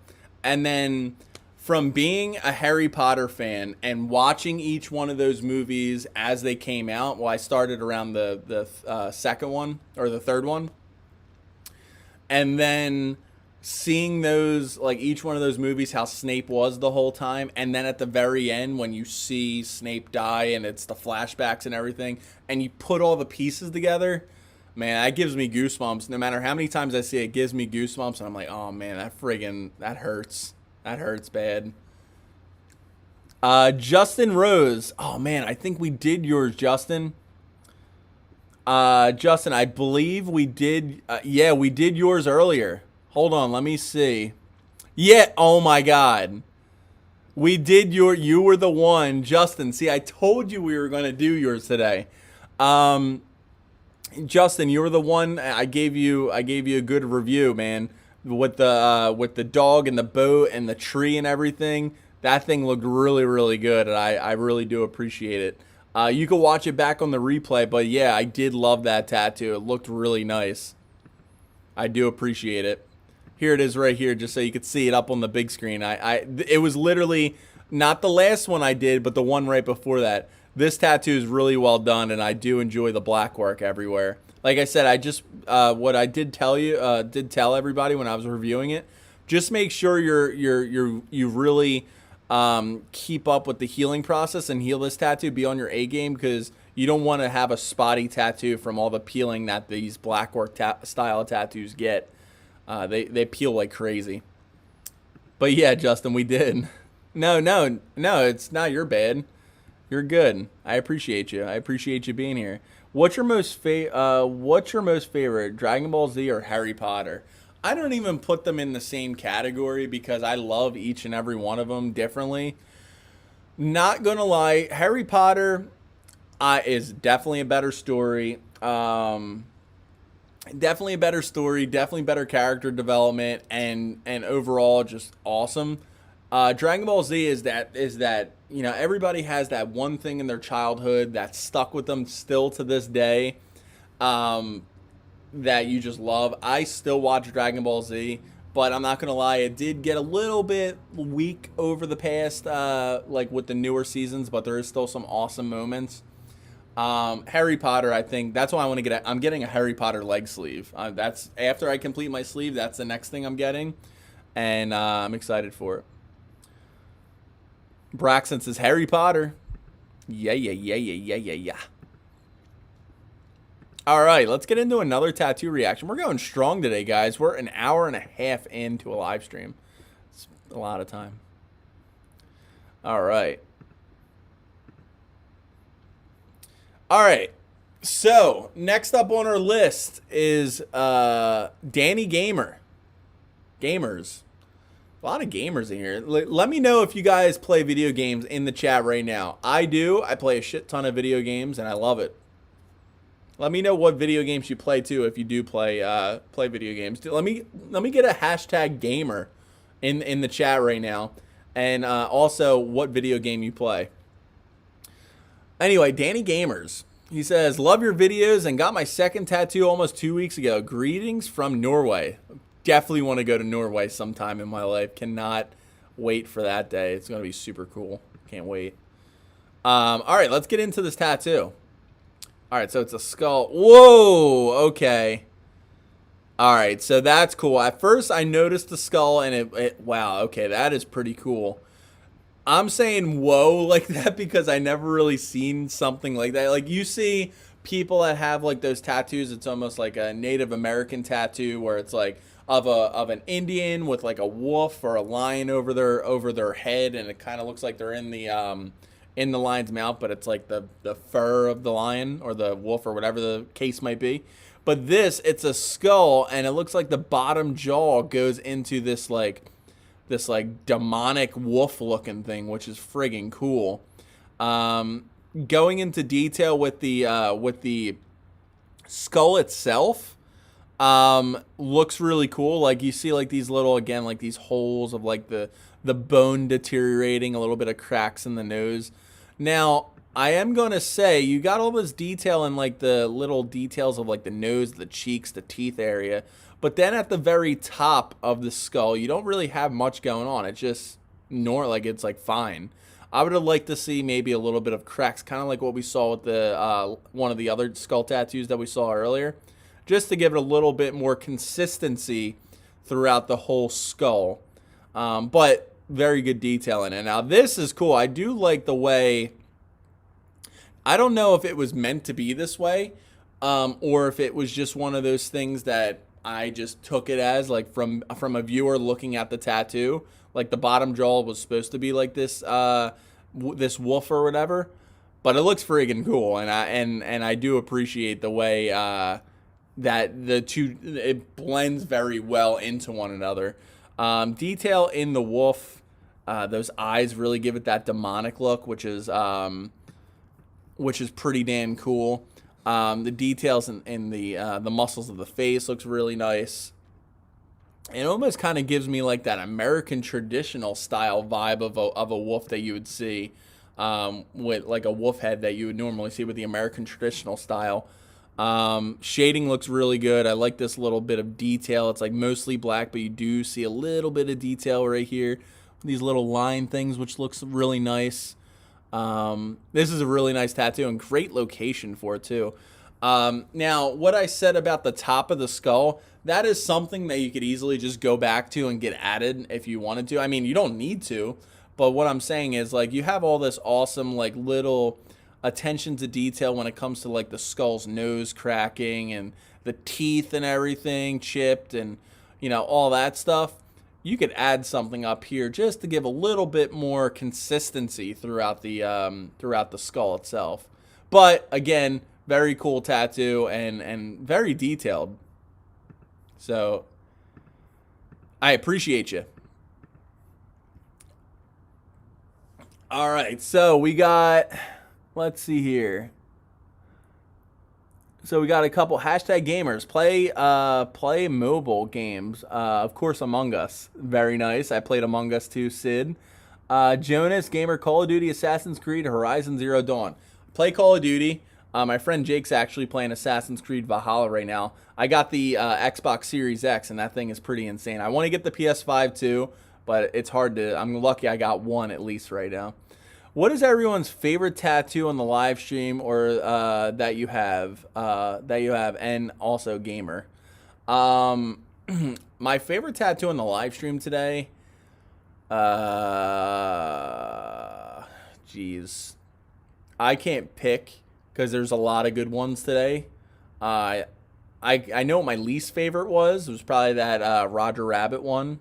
And then from being a Harry Potter fan and watching each one of those movies as they came out, well, I started around the second one, or the third one. And then seeing those, like each one of those movies, how Snape was the whole time, and then at the very end when you see Snape die and it's the flashbacks and everything, and you put all the pieces together, man, that gives me goosebumps. No matter how many times I see it, it gives me goosebumps, and I'm like, oh man, that hurts. That hurts bad. Justin Rose. Oh man, I think we did yours, Justin. Justin, I believe we did. Yeah, we did yours earlier. Hold on, let me see. Yeah, oh my God. We did you were the one, Justin. See, I told you we were going to do yours today. Justin, you were the one. I gave you a good review, man. With the dog and the boat and the tree and everything. That thing looked really, really good, and I really do appreciate it. You can watch it back on the replay, but yeah, I did love that tattoo. It looked really nice. I do appreciate it. Here it is right here, just so you could see it up on the big screen. It was literally not the last one I did, but the one right before that. This tattoo is really well done, and I do enjoy the black work everywhere. Like I said, I just what I did tell everybody when I was reviewing it. Just make sure you really keep up with the healing process and heal this tattoo. Be on your A game, because you don't want to have a spotty tattoo from all the peeling that these black work style tattoos get. They peel like crazy. But yeah, Justin, we did. No, it's not your bad. You're good. I appreciate you. I appreciate you being here. What's your most favorite, Dragon Ball Z or Harry Potter? I don't even put them in the same category because I love each and every one of them differently. Not gonna lie, Harry Potter is definitely a better story. Definitely a better story, definitely better character development, and overall just awesome. Dragon Ball Z is that you know, everybody has that one thing in their childhood that's stuck with them still to this day, that you just love. I still watch Dragon Ball Z, but I'm not gonna lie, it did get a little bit weak over the past, like with the newer seasons, but there is still some awesome moments. Harry Potter, I think that's why I want to I'm getting a Harry Potter leg sleeve. That's after I complete my sleeve, that's the next thing I'm getting, and I'm excited for it. Braxton says Harry Potter. Yeah. All right, let's get into another tattoo reaction. We're going strong today, guys. We're an hour and a half into a live stream. It's a lot of time. All right. So next up on our list is Danny Gamer. Gamers. A lot of gamers in here. Let me know if you guys play video games in the chat right now. I do. I play a shit ton of video games, and I love it. Let me know what video games you play too, if you do play video games. Let me get a hashtag gamer in the chat right now, and also what video game you play. Anyway, Danny Gamers. He says, love your videos and got my second tattoo almost 2 weeks ago. Greetings from Norway. Definitely want to go to Norway sometime in my life. Cannot wait for that day. It's going to be super cool. Can't wait. All right, let's get into this tattoo. All right, so it's a skull. Whoa, okay. All right, so that's cool. At first, I noticed the skull, and wow, okay, that is pretty cool. I'm saying whoa like that because I never really seen something like that. Like, you see people that have like those tattoos, it's almost like a Native American tattoo where it's like of an Indian with like a wolf or a lion over their head, and it kind of looks like they're in the lion's mouth, but it's like the fur of the lion or the wolf or whatever the case might be. But this, it's a skull, and it looks like the bottom jaw goes into this demonic wolf looking thing, which is friggin' cool. Going into detail with the skull itself, looks really cool. Like, you see like these little, again, like these holes of like the bone deteriorating, a little bit of cracks in the nose. Now, I am going to say you got all this detail in like the little details of like the nose, the cheeks, the teeth area. But then at the very top of the skull, you don't really have much going on. It's just it's like fine. I would have liked to see maybe a little bit of cracks, kind of like what we saw with the one of the other skull tattoos that we saw earlier, just to give it a little bit more consistency throughout the whole skull. But very good detail in it. Now, this is cool. I do like the way, I don't know if it was meant to be this way, or if it was just one of those things that I just took it as, like, from a viewer looking at the tattoo. Like, the bottom jaw was supposed to be like this this wolf or whatever. But it looks friggin' cool, and I do appreciate the way that the two, it blends very well into one another. Detail in the wolf, those eyes really give it that demonic look, which is pretty damn cool. The details in the muscles of the face looks really nice. It almost kind of gives me like that American traditional style vibe of a wolf that you would see, with like a wolf head that you would normally see with the American traditional style. Shading looks really good. I like this little bit of detail. It's like mostly black, but you do see a little bit of detail right here. These little line things, which looks really nice. This is a really nice tattoo and great location for it too. Now, what I said about the top of the skull, that is something that you could easily just go back to and get added if you wanted to. I mean, you don't need to, but what I'm saying is, like, you have all this awesome, like, little attention to detail when it comes to, like, the skull's nose cracking and the teeth and everything chipped and, you know, all that stuff. You could add something up here just to give a little bit more consistency throughout the skull itself. But again, very cool tattoo and very detailed. So I appreciate you. All right, so we got, let's see here. So we got a couple hashtag gamers play mobile games. Of course, Among Us, very nice. I played Among Us too. Sid, Jonas gamer, Call of Duty, Assassin's Creed, Horizon Zero Dawn. Play Call of Duty. My friend Jake's actually playing Assassin's Creed Valhalla right now. I got the Xbox Series X, and that thing is pretty insane. I want to get the PS5 too, but it's hard to. I'm lucky I got one at least right now. What is everyone's favorite tattoo on the live stream or that you have, and also gamer? My favorite tattoo on the live stream today, geez, I can't pick because there's a lot of good ones today. I know what my least favorite was. It was probably that Roger Rabbit one.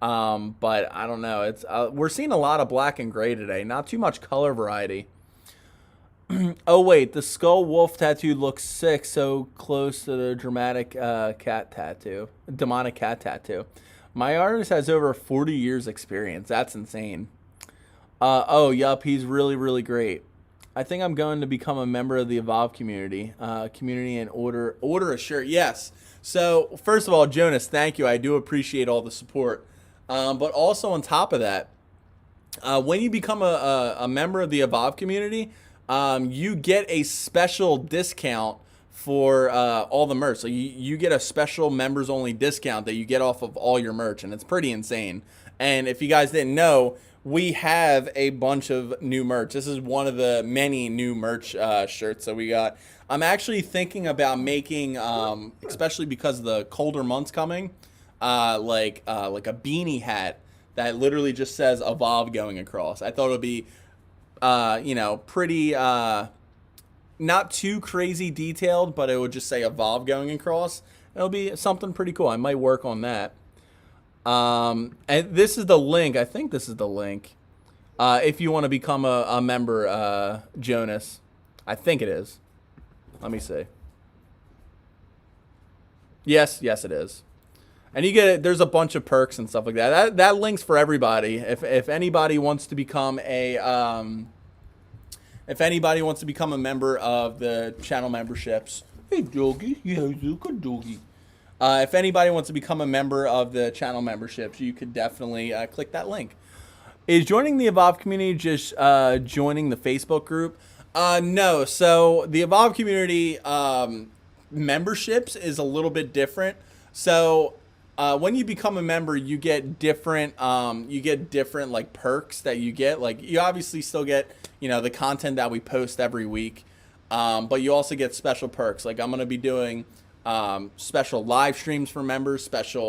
But I don't know. It's we're seeing a lot of black and gray today. Not too much color variety. Oh wait, the skull wolf tattoo looks sick, so close to the dramatic cat tattoo, demonic cat tattoo. My artist has over 40 years experience. That's insane. Oh, yup, he's really, really great. I think I'm going to become a member of the Evolve community. Community and order a shirt. Yes. So first of all, Jonas, thank you. I do appreciate all the support. But also on top of that, when you become a member of the Evolve community, you get a special discount for all the merch. So you get a special members only discount that you get off of all your merch, and it's pretty insane. And if you guys didn't know, we have a bunch of new merch. This is one of the many new merch shirts that we got. I'm actually thinking about making, especially because of the colder months coming, like a beanie hat that literally just says Evolve going across. I thought it would be, pretty, not too crazy detailed, but it would just say Evolve going across. It'll be something pretty cool. I might work on that. And this is the link. I think this is the link. If you want to become a member, Jonas. I think it is. Let me see. Yes, it is. And you get it. There's a bunch of perks and stuff like that. That link's for everybody. If anybody wants to become a member of the channel memberships, hey doggy, yeah, you good doggy. If anybody wants to become a member of the channel memberships, you could definitely click that link. Is joining the Evolve community just joining the Facebook group? No. So the Evolve community memberships is a little bit different. So when you become a member, you get different like perks that you get. Like you obviously still get, the content that we post every week, but you also get special perks. Like I'm going to be doing special live streams for members, special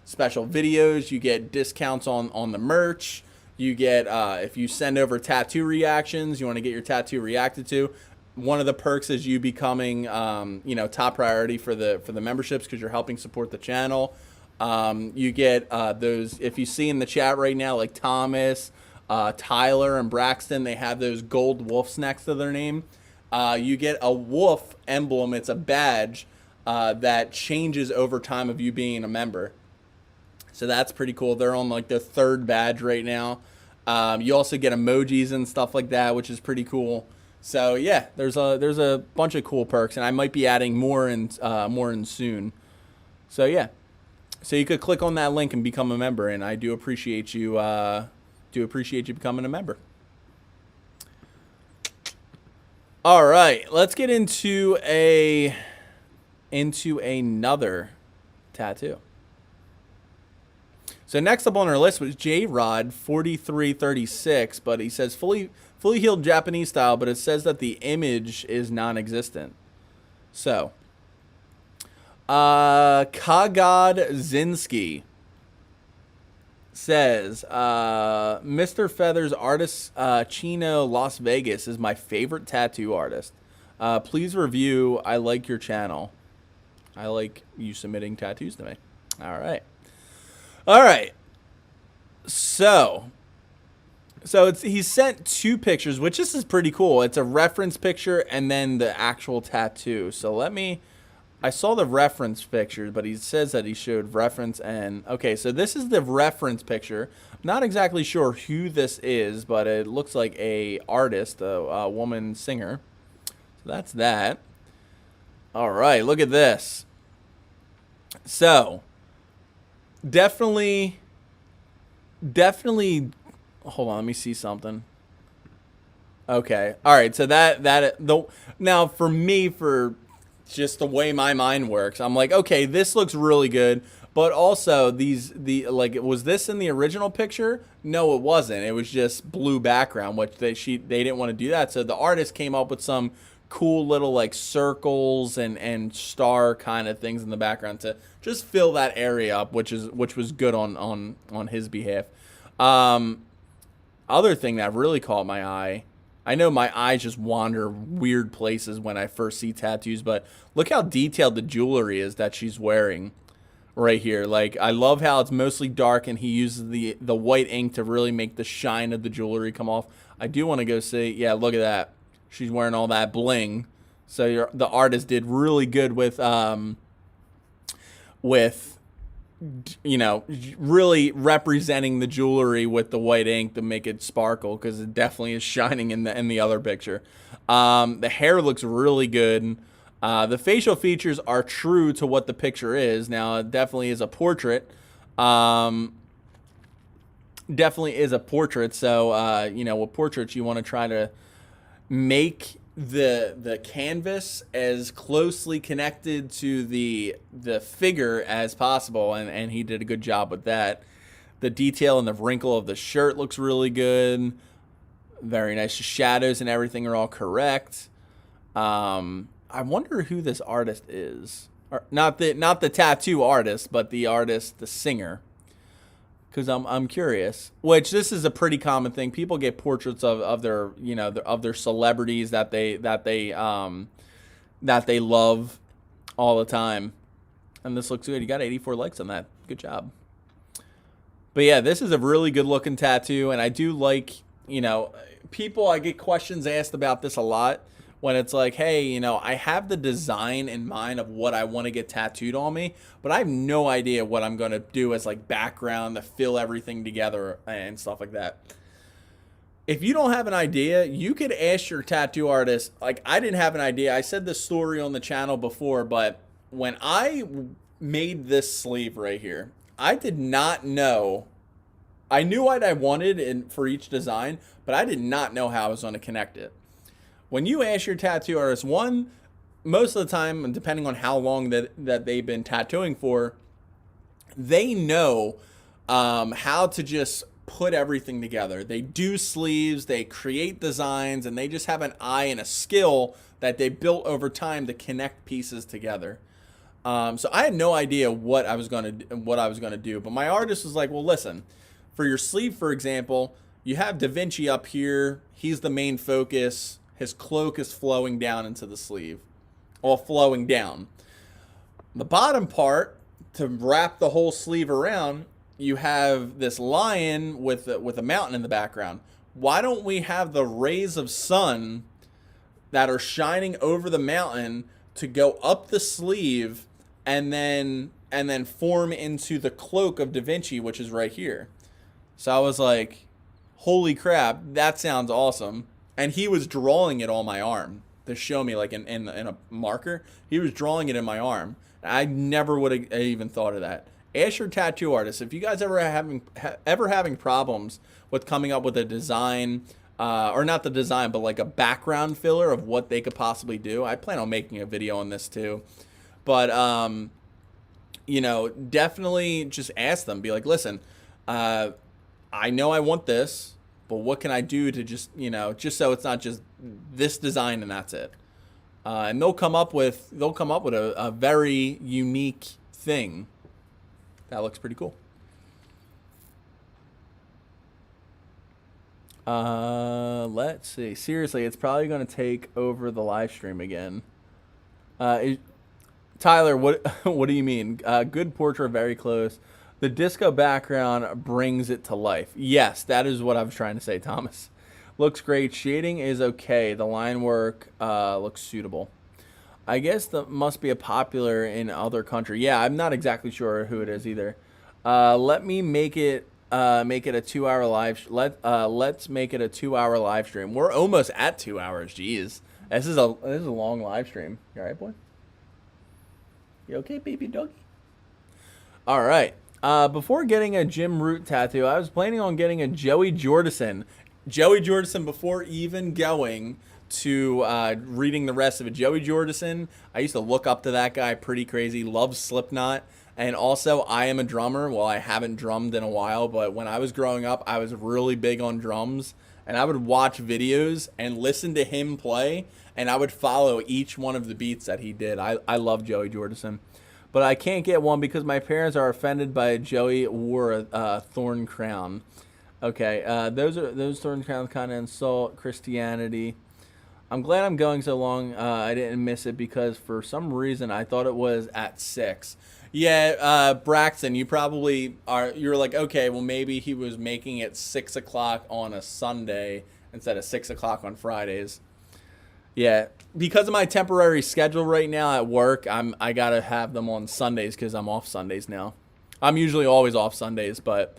videos. You get discounts on the merch. You get if you send over tattoo reactions, you want to get your tattoo reacted to. One of the perks is you becoming top priority for the memberships because you're helping support the channel. You get those, if you see in the chat right now, like Thomas, Tyler, and Braxton, they have those gold wolves next to their name. You get a wolf emblem. It's a badge that changes over time of you being a member. So that's pretty cool. They're on like the 3rd badge right now. You also get emojis and stuff like that, which is pretty cool. So yeah, there's a bunch of cool perks, and I might be adding more in soon. So yeah, so you could click on that link and become a member, and I do appreciate you becoming a member. All right, let's get into another tattoo. So next up on our list was J-Rod 4336, but he says fully healed Japanese style, but it says that the image is non-existent. So, Kagod Zinski says, Mr. Feathers artist Chino Las Vegas is my favorite tattoo artist. Please review. I like your channel. I like you submitting tattoos to me. All right. So he sent 2 pictures, which this is pretty cool. It's a reference picture and then the actual tattoo. So I saw the reference picture, but he says that he showed reference and okay. So this is the reference picture. I'm not exactly sure who this is, but it looks like a artist, a woman singer. So that's that. All right, look at this. So definitely hold on, let me see something. Okay. All right. So now for me, for just the way my mind works, I'm like, okay, this looks really good. But also was this in the original picture? No, it wasn't. It was just blue background, which they didn't want to do that. So the artist came up with some cool little like circles and star kind of things in the background to just fill that area up, which was good on his behalf. Other thing that really caught my eye, I know my eyes just wander weird places when I first see tattoos, but look how detailed the jewelry is that she's wearing right here. Like, I love how it's mostly dark and he uses the white ink to really make the shine of the jewelry come off. I do want to go see, yeah, look at that. She's wearing all that bling. So the artist did really good with really representing the jewelry with the white ink to make it sparkle, because it definitely is shining in the other picture. The hair looks really good. The facial features are true to what the picture is. Now, it definitely is a portrait. Definitely is a portrait. So, with portraits, you want to try to make the canvas as closely connected to the figure as possible, and he did a good job with that. The detail and the wrinkle of the shirt looks really good. Very nice. The shadows and everything are all correct. I wonder who this artist is. Or not the tattoo artist, but the artist, the singer. Because I'm curious. Which, this is a pretty common thing. People get portraits of their celebrities that they love all the time. And this looks good. You got 84 likes on that. Good job. But yeah, this is a really good looking tattoo, and I do like, people, I get questions asked about this a lot. When it's like, hey, I have the design in mind of what I want to get tattooed on me, but I have no idea what I'm going to do as like background to fill everything together and stuff like that. If you don't have an idea, you could ask your tattoo artist. Like, I didn't have an idea. I said this story on the channel before, but when I made this sleeve right here, I did not know. I knew what I wanted for each design, but I did not know how I was going to connect it. When you ask your tattoo artist, one, most of the time, and depending on how long that they've been tattooing for, they know how to just put everything together. They do sleeves, they create designs, and they just have an eye and a skill that they built over time to connect pieces together. So I had no idea what I was gonna do, but my artist was like, well, listen, for your sleeve, for example, you have Da Vinci up here. He's the main focus. His cloak is flowing down into the sleeve, all flowing down. The bottom part, to wrap the whole sleeve around, you have this lion with a mountain in the background. Why don't we have the rays of sun that are shining over the mountain to go up the sleeve and then form into the cloak of Da Vinci, which is right here. So I was like, holy crap, that sounds awesome. And he was drawing it on my arm to show me, like in a marker. He was drawing it in my arm. I never would have even thought of that. Ask your tattoo artist, if you guys ever having problems with coming up with a design, or not the design, but like a background filler of what they could possibly do. I plan on making a video on this too. But definitely just ask them. Be like, listen, I know I want this, but what can I do to just so it's not just this design and that's it. And they'll come up with a very unique thing. That looks pretty cool. Let's see. Seriously, it's probably going to take over the live stream again. Tyler, what do you mean? Good portrait, very close. The disco background brings it to life. Yes, that is what I was trying to say, Thomas. Looks great. Shading is okay. The line work looks suitable. I guess that must be a popular in other country. Yeah, I'm not exactly sure who it is either. Let me make it a 2-hour live. Let's make it a 2-hour live stream. We're almost at 2 hours. Jeez, this is a long live stream. You all right, boy? You okay, baby doggy? All right. Before getting a Jim Root tattoo, I was planning on getting a Joey Jordison. Joey Jordison, before even going to reading the rest of it. Joey Jordison, I used to look up to that guy pretty crazy. Loves Slipknot. And also, I am a drummer. Well, I haven't drummed in a while, but when I was growing up, I was really big on drums. And I would watch videos and listen to him play, and I would follow each one of the beats that he did. I love Joey Jordison. But I can't get one because my parents are offended by Joey wore a thorn crown. Okay, those thorn crowns kind of insult Christianity. I'm glad I'm going so long. I didn't miss it because for some reason I thought it was at 6. Yeah, Braxton, you probably are. You're like, okay, well maybe he was making it 6 o'clock on a Sunday instead of 6 o'clock on Fridays. Yeah, because of my temporary schedule right now at work, I gotta have them on Sundays because I'm off Sundays now. I'm usually always off Sundays, but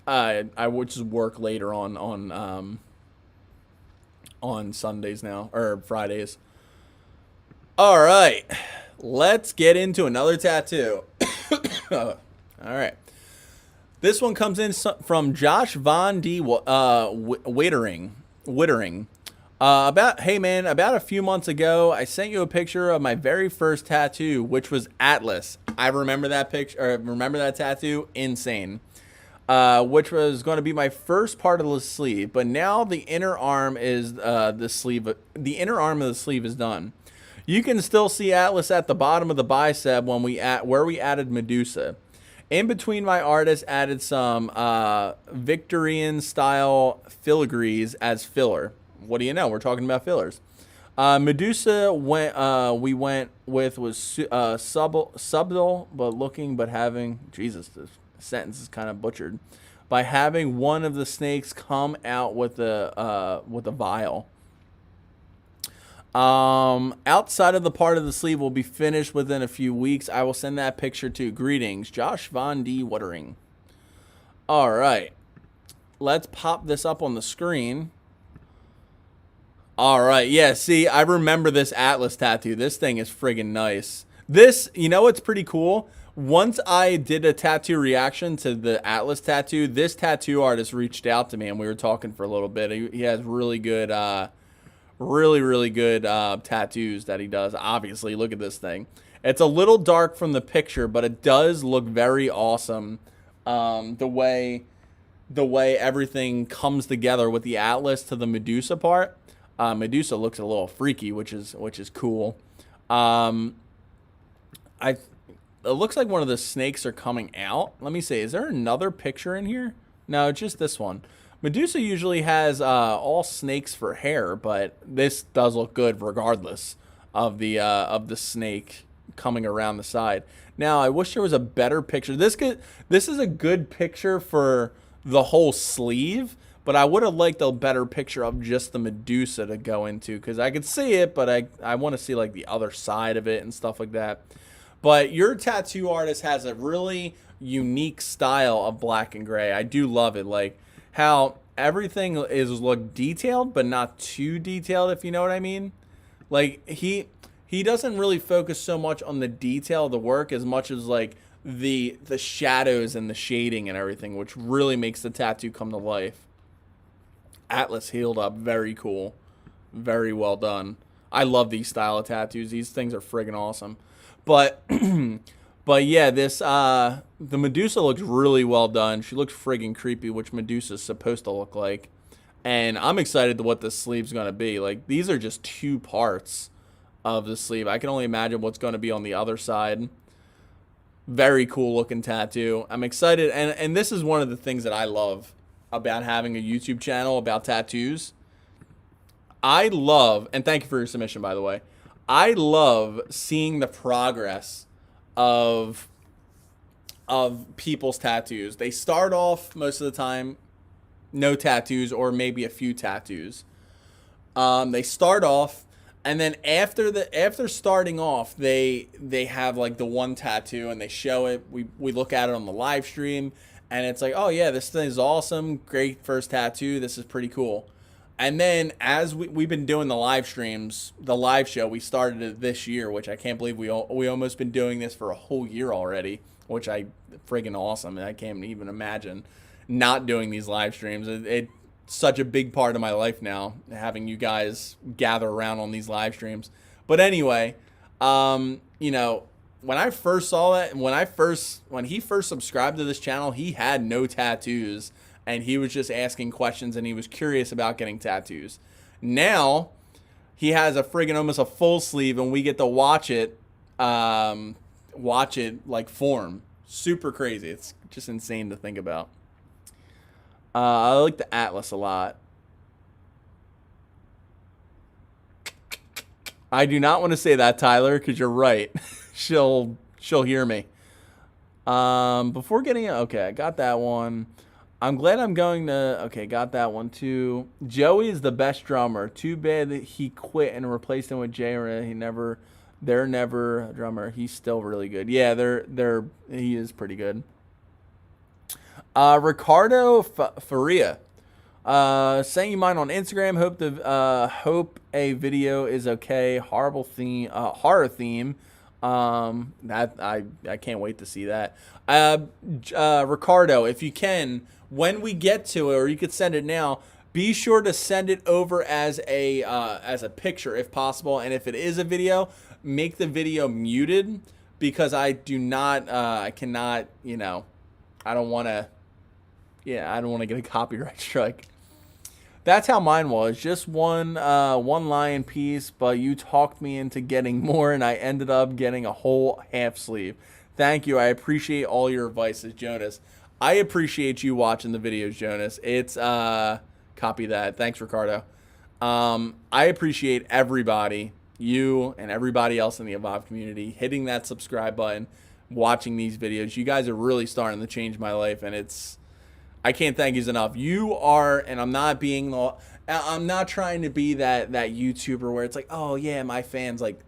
I would just work later on Sundays now or Fridays. All right, let's get into another tattoo. All right. This one comes in from Josh Von D. Wittering. Hey man, about a few months ago, I sent you a picture of my very first tattoo, which was Atlas. I remember that picture, or remember that tattoo, insane. Which was going to be my first part of the sleeve, but now the inner arm is the sleeve. The inner arm of the sleeve is done. You can still see Atlas at the bottom of the bicep where we added Medusa. In between, my artist added some Victorian style filigrees as filler. What do you know? We're talking about fillers. Medusa we went with was subtle but looking but having, Jesus, this sentence is kind of butchered, by having one of the snakes come out with a vial. Outside of the part of the sleeve will be finished within a few weeks. I will send that picture to greetings, Josh Von D. Watering. All right, let's pop this up on the screen. All right, yeah, see, I remember this Atlas tattoo. This thing is friggin' nice. This, you know what's pretty cool? Once I did a tattoo reaction to the Atlas tattoo, this tattoo artist reached out to me and we were talking for a little bit. He has really good, really good tattoos that he does. Obviously, look at this thing. It's a little dark from the picture, but it does look very awesome. The way everything comes together with the Atlas to the Medusa part. Medusa looks a little freaky, which is cool. It looks like one of the snakes are coming out. Let me see. Is there another picture in here? No, just this one. Medusa usually has all snakes for hair, but this does look good regardless of the snake coming around the side. Now, I wish there was a better picture. This is a good picture for the whole sleeve, but I would have liked a better picture of just the Medusa to go into because I could see it, but I want to see like the other side of it and stuff like that. But your tattoo artist has a really unique style of black and gray. I do love it. Like how everything is look detailed, but not too detailed, if you know what I mean. Like he doesn't really focus so much on the detail of the work as much as like the shadows and the shading and everything, which really makes the tattoo come to life. Atlas healed up. Very cool. Very well done. I love these style of tattoos. These things are friggin' awesome. But yeah, this the Medusa looks really well done. She looks friggin' creepy, which Medusa's supposed to look like. And I'm excited to what this sleeve's gonna be. Like these are just 2 parts of the sleeve. I can only imagine what's gonna be on the other side. Very cool looking tattoo. I'm excited, and this is one of the things that I love about having a YouTube channel about tattoos. I love, and thank you for your submission, by the way. I love seeing the progress of people's tattoos. They start off most of the time no tattoos or maybe a few tattoos. They start off, and then after starting off, they have like the one tattoo and they show it. We look at it on the live stream and it's like, oh yeah, this thing is awesome. Great first tattoo. This is pretty cool. And then as we've been doing the live streams, the live show, we started it this year, which I can't believe we almost been doing this for a whole year already, which I friggin' awesome. And I can't even imagine not doing these live streams. It's such a big part of my life now, having you guys gather around on these live streams. But anyway, you know, when I first saw that, when he first subscribed to this channel, he had no tattoos. And he was just asking questions and he was curious about getting tattoos. Now, he has a friggin' almost a full sleeve and we get to watch it like form. Super crazy. It's just insane to think about. I like the Atlas a lot. I do not want to say that, Tyler, because you're right. she'll hear me. Before getting it, okay, I got that one. I'm glad I'm going to. Okay, got that one too. Joey is the best drummer. Too bad that he quit and replaced him with Jay. They're never a drummer. He's still really good. Yeah, he is pretty good. Ricardo Faria. Saying mine on Instagram. Hope a video is okay. Horrible theme. Horror theme. That I can't wait to see that. Ricardo, if you can, when we get to it, or you could send it now, be sure to send it over as a picture if possible. And if it is a video, make the video muted, because I cannot, I don't want to get a copyright strike. That's how mine was. Just one lion piece, but you talked me into getting more, and I ended up getting a whole half sleeve. Thank you. I appreciate all your advices, Jonas. I appreciate you watching the videos, Jonas. It's copy that. Thanks, Ricardo. I appreciate everybody, you and everybody else in the Evolve community, hitting that subscribe button, watching these videos. You guys are really starting to change my life, and I can't thank you enough. You are, and I'm not trying to be that YouTuber where it's like, oh yeah, my fans, like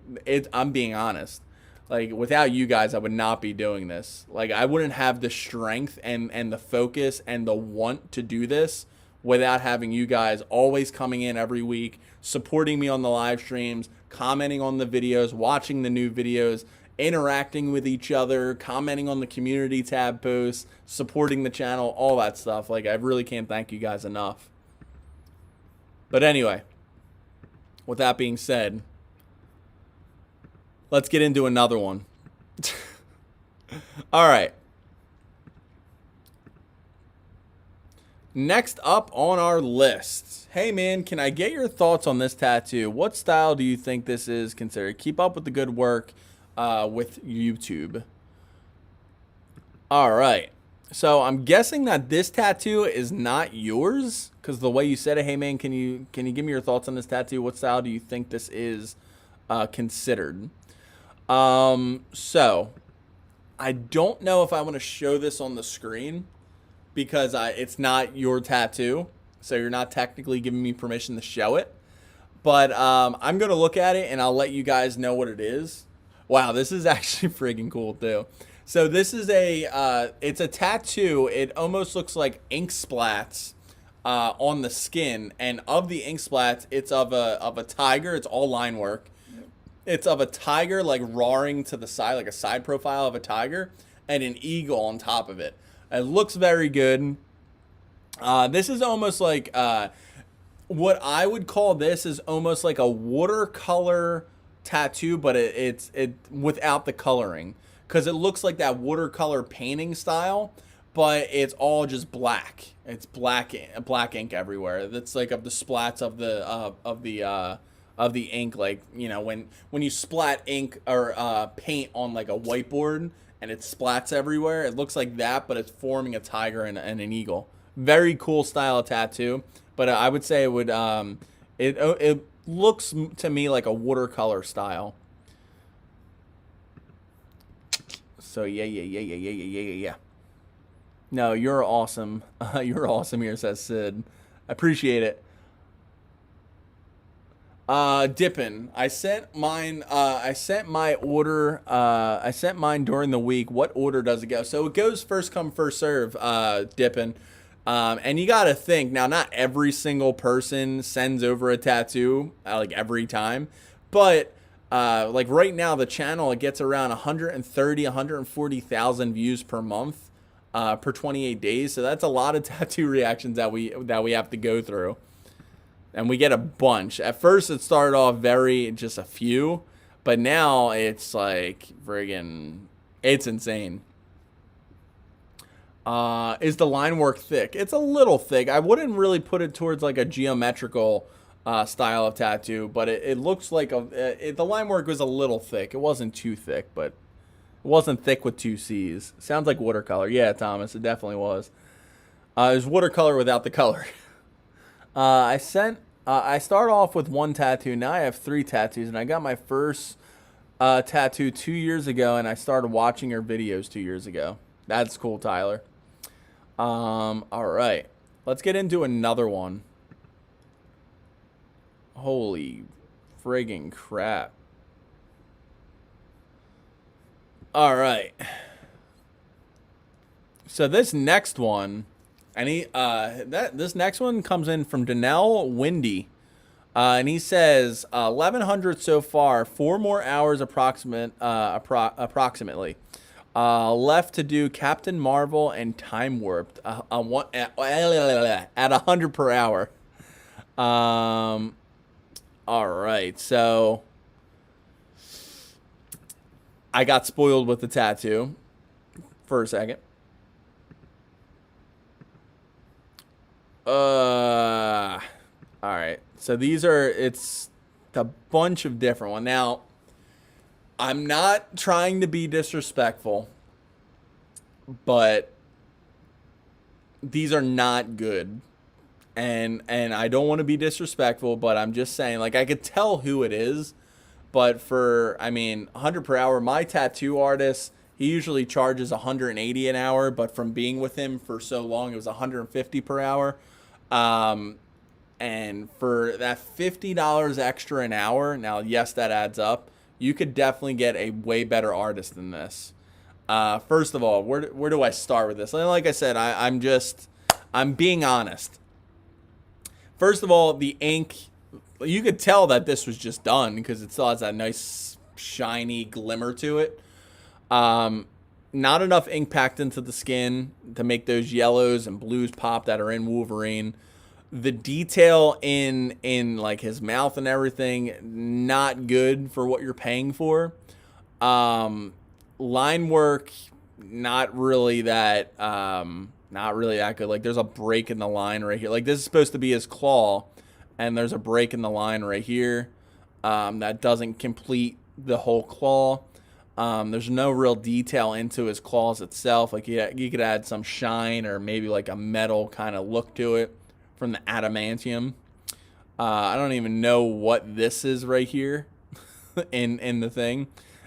I'm being honest. Like, without you guys, I would not be doing this. Like, I wouldn't have the strength and the focus and the want to do this without having you guys always coming in every week, supporting me on the live streams, commenting on the videos, watching the new videos, interacting with each other, commenting on the community tab posts, supporting the channel, all that stuff. Like, I really can't thank you guys enough. But anyway, with that being said, let's get into another one. All right. Next up on our list. Hey man, can I get your thoughts on this tattoo? What style do you think this is considered? Keep up with the good work with YouTube. All right. So I'm guessing that this tattoo is not yours, because the way you said it. Hey man, can you give me your thoughts on this tattoo? What style do you think this is considered? So I don't know if I want to show this on the screen, because it's not your tattoo, so you're not technically giving me permission to show it. But I'm gonna look at it and I'll let you guys know what it is. Wow, this is actually freaking cool too. So this is it's a tattoo. It almost looks like ink splats on the skin, and of the ink splats, it's of a tiger. It's all line work. It's of a tiger, like roaring to the side, like a side profile of a tiger, and an eagle on top of it. It looks very good. This is almost like what I would call this is almost like a watercolor tattoo, but it's without the coloring, because it looks like that watercolor painting style, but it's all just black. It's black ink everywhere. That's like of the splats of the ink, like, when you splat ink or paint on like a whiteboard and it splats everywhere, it looks like that, but it's forming a tiger and an eagle. Very cool style of tattoo, but I would say it would it looks to me like a watercolor style. So yeah. No, you're awesome. You're awesome here, says Sid. I appreciate it. Dippin'. I sent mine during the week. What order does it go? So it goes first come, first serve, Dippin'. And you gotta think, now not every single person sends over a tattoo, like every time, but like right now the channel, it gets around 140,000 views per month, per 28 days. So that's a lot of tattoo reactions that we have to go through. And we get a bunch. At first, it started off just a few, but now it's like it's insane. Is the line work thick? It's a little thick. I wouldn't really put it towards like a geometrical style of tattoo, but it looks like the line work was a little thick. It wasn't too thick, but it wasn't thick with two C's. Sounds like watercolor. Yeah, Thomas, it definitely was. It was watercolor without the color. I start off with one tattoo. Now I have 3 tattoos, and I got my first tattoo 2 years ago, and I started watching your videos 2 years ago. That's cool, Tyler. All right. Let's get into another one. Holy friggin' crap. All right. So this next one, this next one comes in from Danelle Windy. And he says 1,100 so far, 4 more hours approximately. Left to do Captain Marvel and Time Warped at 100 per hour. All right, so I got spoiled with the tattoo for a second. All right, so it's a bunch of different ones. Now, I'm not trying to be disrespectful, but these are not good. And I don't want to be disrespectful, but I'm just saying, like, I could tell who it is, but 100 per hour, my tattoo artist, he usually charges 180 an hour, but from being with him for so long, it was 150 per hour. And for that $50 extra an hour, now, yes, that adds up. You could definitely get a way better artist than this. First of all, where do I start with this? Like I said, I'm being honest. First of all, the ink, you could tell that this was just done because it still has that nice shiny glimmer to it. Not enough ink packed into the skin to make those yellows and blues pop that are in Wolverine. The detail in like his mouth and everything, not good for what you're paying for. Line work, not really that good. Like, there's a break in the line right here. Like, this is supposed to be his claw, and there's a break in the line right here. That doesn't complete the whole claw. There's no real detail into his claws itself. Like, you could add some shine or maybe like a metal kind of look to it from the adamantium. I don't even know what this is right here in the thing.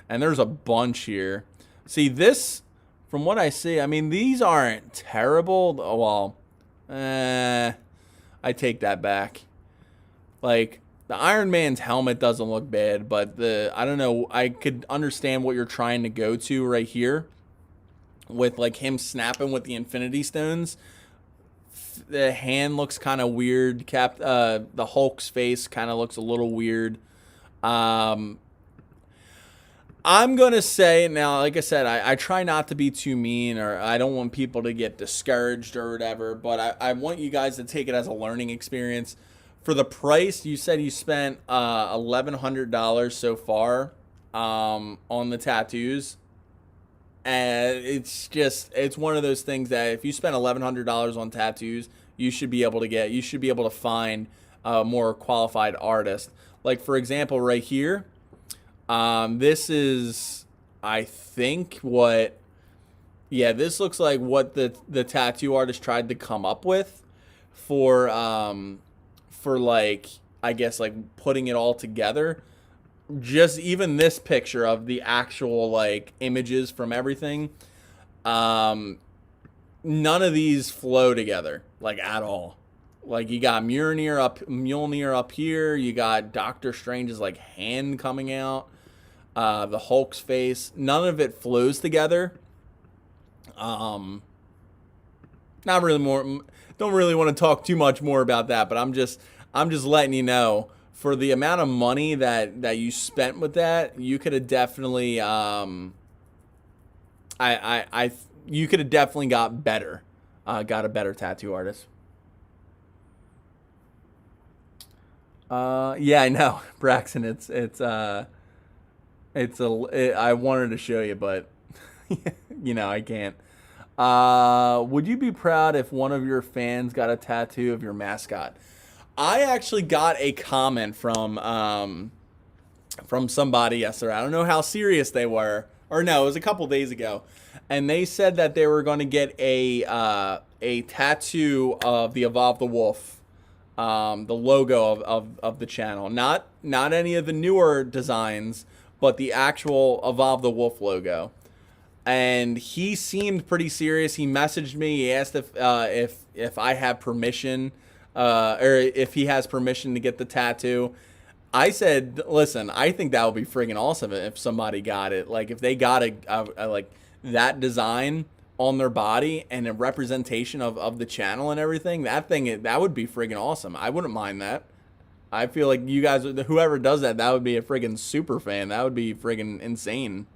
And there's a bunch here. See, this, from what I see, I mean, these aren't terrible. Well, I take that back. Like, the Iron Man's helmet doesn't look bad, but I don't know, I could understand what you're trying to go to right here with, like, him snapping with the Infinity Stones. The hand looks kind of weird. The Hulk's face kind of looks a little weird. I'm going to say, now, like I said, I try not to be too mean, or I don't want people to get discouraged or whatever, but I want you guys to take it as a learning experience. For the price, you said you spent $1,100 so far on the tattoos. And it's one of those things that if you spend $1,100 on tattoos, you should be able to find a more qualified artist. Like, for example, right here, this is, I think, this looks like what the tattoo artist tried to come up with for like, I guess, like, putting it all together. Just even this picture of the actual, like, images from everything, none of these flow together, like, at all. Like, you got Mjolnir up here, you got Doctor Strange's, like, hand coming out, the Hulk's face, none of it flows together. Not really don't really want to talk too much more about that, but I'm just letting you know, for the amount of money that you spent with that, you could have definitely you could have definitely got a better tattoo artist. Yeah, I know, Braxton. I wanted to show you, but I can't. Would you be proud if one of your fans got a tattoo of your mascot? I actually got a comment from somebody yesterday. I don't know how serious they were, or no, it was a couple days ago, and they said that they were going to get a tattoo of the Evolve the Wolf, the logo of the channel, not any of the newer designs, but the actual Evolve the Wolf logo. and he seemed pretty serious. He messaged me. He asked if I have permission, or if he has permission to get the tattoo. I said, listen, I think that would be friggin' awesome if somebody got it. Like, if they got a like that design on their body and a representation of the channel and everything, that would be friggin' awesome. I wouldn't mind that. I feel like you guys, whoever does that would be a friggin' super fan. That would be friggin' insane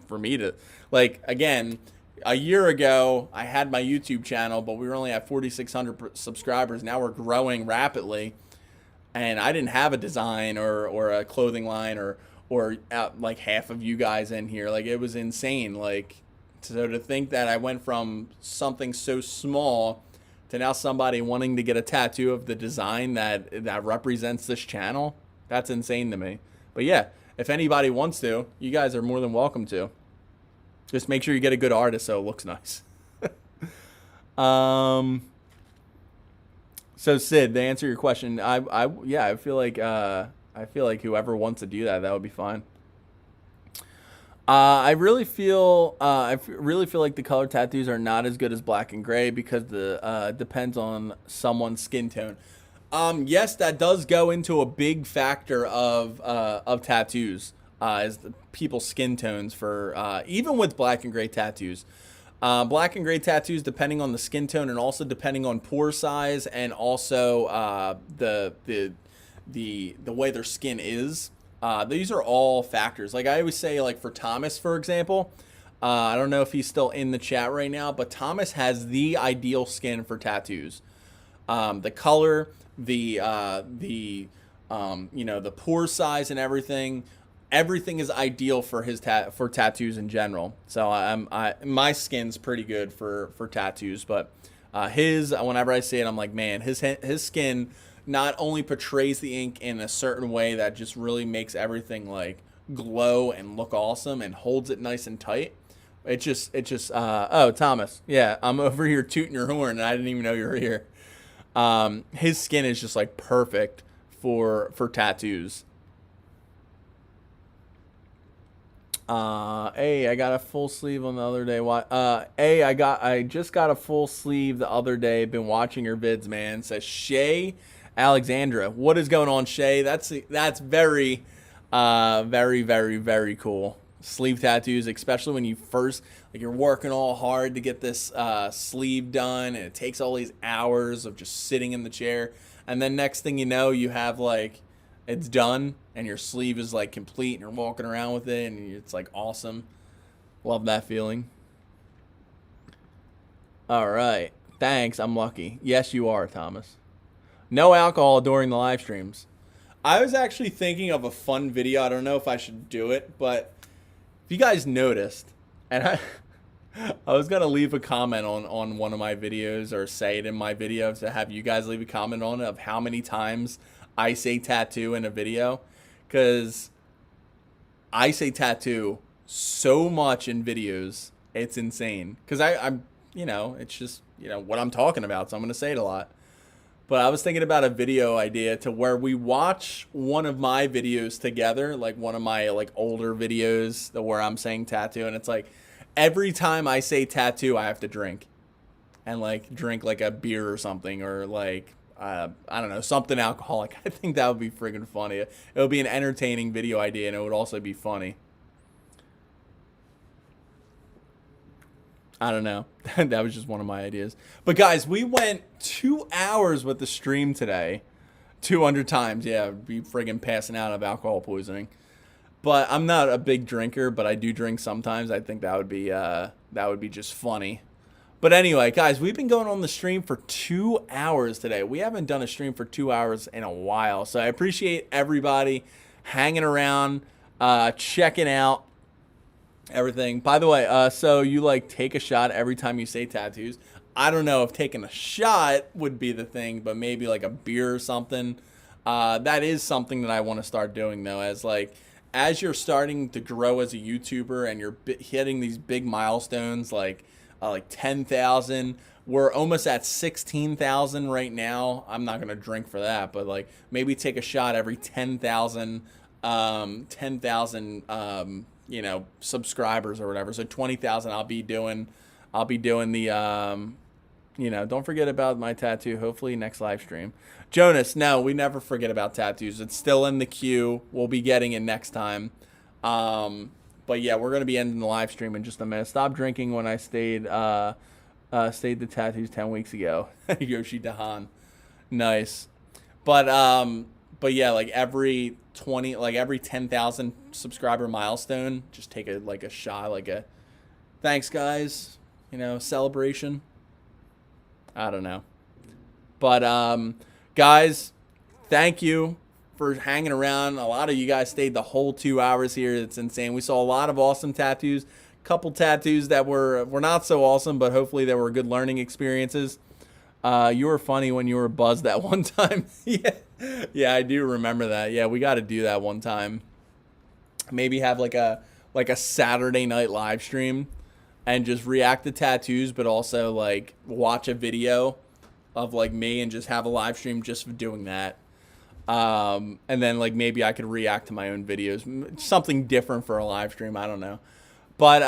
for me to, like, again, a year ago, I had my YouTube channel, but we were only at 4,600 subscribers. Now we're growing rapidly. And I didn't have a design or a clothing line or like half of you guys in here. Like, it was insane. Like, so to think that I went from something so small to now somebody wanting to get a tattoo of the design that represents this channel, that's insane to me. But yeah, if anybody wants to, you guys are more than welcome to. Just make sure you get a good artist so it looks nice. So Sid, to answer your question, I feel like whoever wants to do that would be fine. I really feel like the color tattoos are not as good as black and gray because the depends on someone's skin tone. Yes, that does go into a big factor of tattoos, is the people's skin tones for even with black and gray tattoos. Black and gray tattoos, depending on the skin tone and also depending on pore size and also the way their skin is. These are all factors. Like I always say, like for Thomas, for example, I don't know if he's still in the chat right now, but Thomas has the ideal skin for tattoos. The color, the pore size and everything. Everything is ideal for his for tattoos in general. So my skin's pretty good for tattoos, but whenever I see it, I'm like, man, his skin not only portrays the ink in a certain way that just really makes everything like glow and look awesome and holds it nice and tight. Oh, Thomas, yeah, I'm over here tooting your horn and I didn't even know you were here. His skin is just like perfect for tattoos. I got a full sleeve on the other day. I just got a full sleeve the other day. Been watching your vids, man. Says Shay Alexandra. What is going on, Shay? That's very, very, very, very cool. Sleeve tattoos, especially when you first, like, you're working all hard to get this sleeve done, and it takes all these hours of just sitting in the chair, and then next thing you know, you have like, it's done and your sleeve is like complete and you're walking around with it and it's like awesome. Love that feeling. All right. Thanks. I'm lucky. Yes, you are, Thomas. No alcohol during the live streams. I was actually thinking of a fun video. I don't know if I should do it, but if you guys noticed, and I was going to leave a comment on one of my videos or say it in my video to have you guys leave a comment on it of how many times I say tattoo in a video, because I say tattoo so much in videos, it's insane. Because I'm, it's just, what I'm talking about, so I'm going to say it a lot. But I was thinking about a video idea to where we watch one of my videos together, like one of my like older videos where I'm saying tattoo, and it's like every time I say tattoo, I have to drink, and like drink like a beer or something, or like I don't know, something alcoholic. I think that would be friggin' funny. It would be an entertaining video idea, and it would also be funny. I don't know. That was just one of my ideas. But guys, we went 2 hours with the stream today. 200 times. Yeah, I'd be friggin' passing out of alcohol poisoning. But I'm not a big drinker, but I do drink sometimes. I think that would be just funny. But anyway, guys, we've been going on the stream for 2 hours today. We haven't done a stream for 2 hours in a while. So I appreciate everybody hanging around, checking out everything. By the way, so you like take a shot every time you say tattoos. I don't know if taking a shot would be the thing, but maybe like a beer or something. That is something that I want to start doing, though, as you're starting to grow as a YouTuber and you're hitting these big milestones like 10,000. We're almost at 16,000 right now. I'm not going to drink for that, but like maybe take a shot every 10,000, you know, subscribers or whatever. So 20,000, I'll be doing the, you know, don't forget about my tattoo. Hopefully next live stream. Jonas, no, we never forget about tattoos. It's still in the queue. We'll be getting it next time. But yeah, we're gonna be ending the live stream in just a minute. Stop drinking when I stayed the tattoos 10 weeks ago. Yoshi Dahan, nice. But yeah, like every 10,000 subscriber milestone, just take a shot, like a thanks guys, you know, celebration. I don't know. But guys, thank you for hanging around. A lot of you guys stayed the whole 2 hours here. It's insane. We saw a lot of awesome tattoos. Couple tattoos that were not so awesome, but hopefully they were good learning experiences. You were funny when you were buzzed that one time. Yeah, I do remember that. Yeah, we got to do that one time. Maybe have like a Saturday night live stream and just react to tattoos, but also like watch a video of like me and just have a live stream just for doing that. And then like maybe I could react to my own videos, something different for a live stream. I don't know. But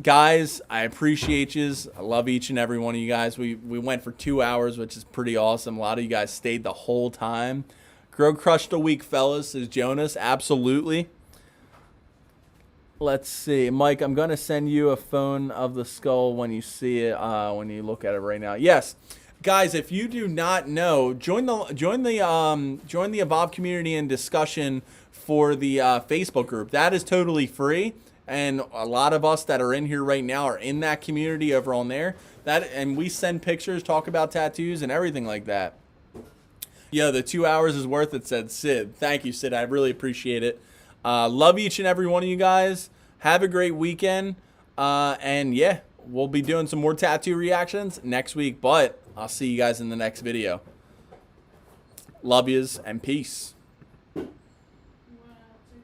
guys, I appreciate yous. I love each and every one of you guys. We went for 2 hours, which is pretty awesome. A lot of you guys stayed the whole time. Grow crushed a week, fellas, is Jonas. Absolutely. Let's see. Mike, I'm going to send you a phone of the skull when you see it, when you look at it right now. Yes. Guys, if you do not know, join the Evolve community and discussion for the Facebook group. That is totally free. And a lot of us that are in here right now are in that community over on there. And we send pictures, talk about tattoos and everything like that. Yeah, the 2 hours is worth it, said Sid. Thank you, Sid. I really appreciate it. Love each and every one of you guys. Have a great weekend. And yeah, we'll be doing some more tattoo reactions next week. But I'll see you guys in the next video. Love yous and peace.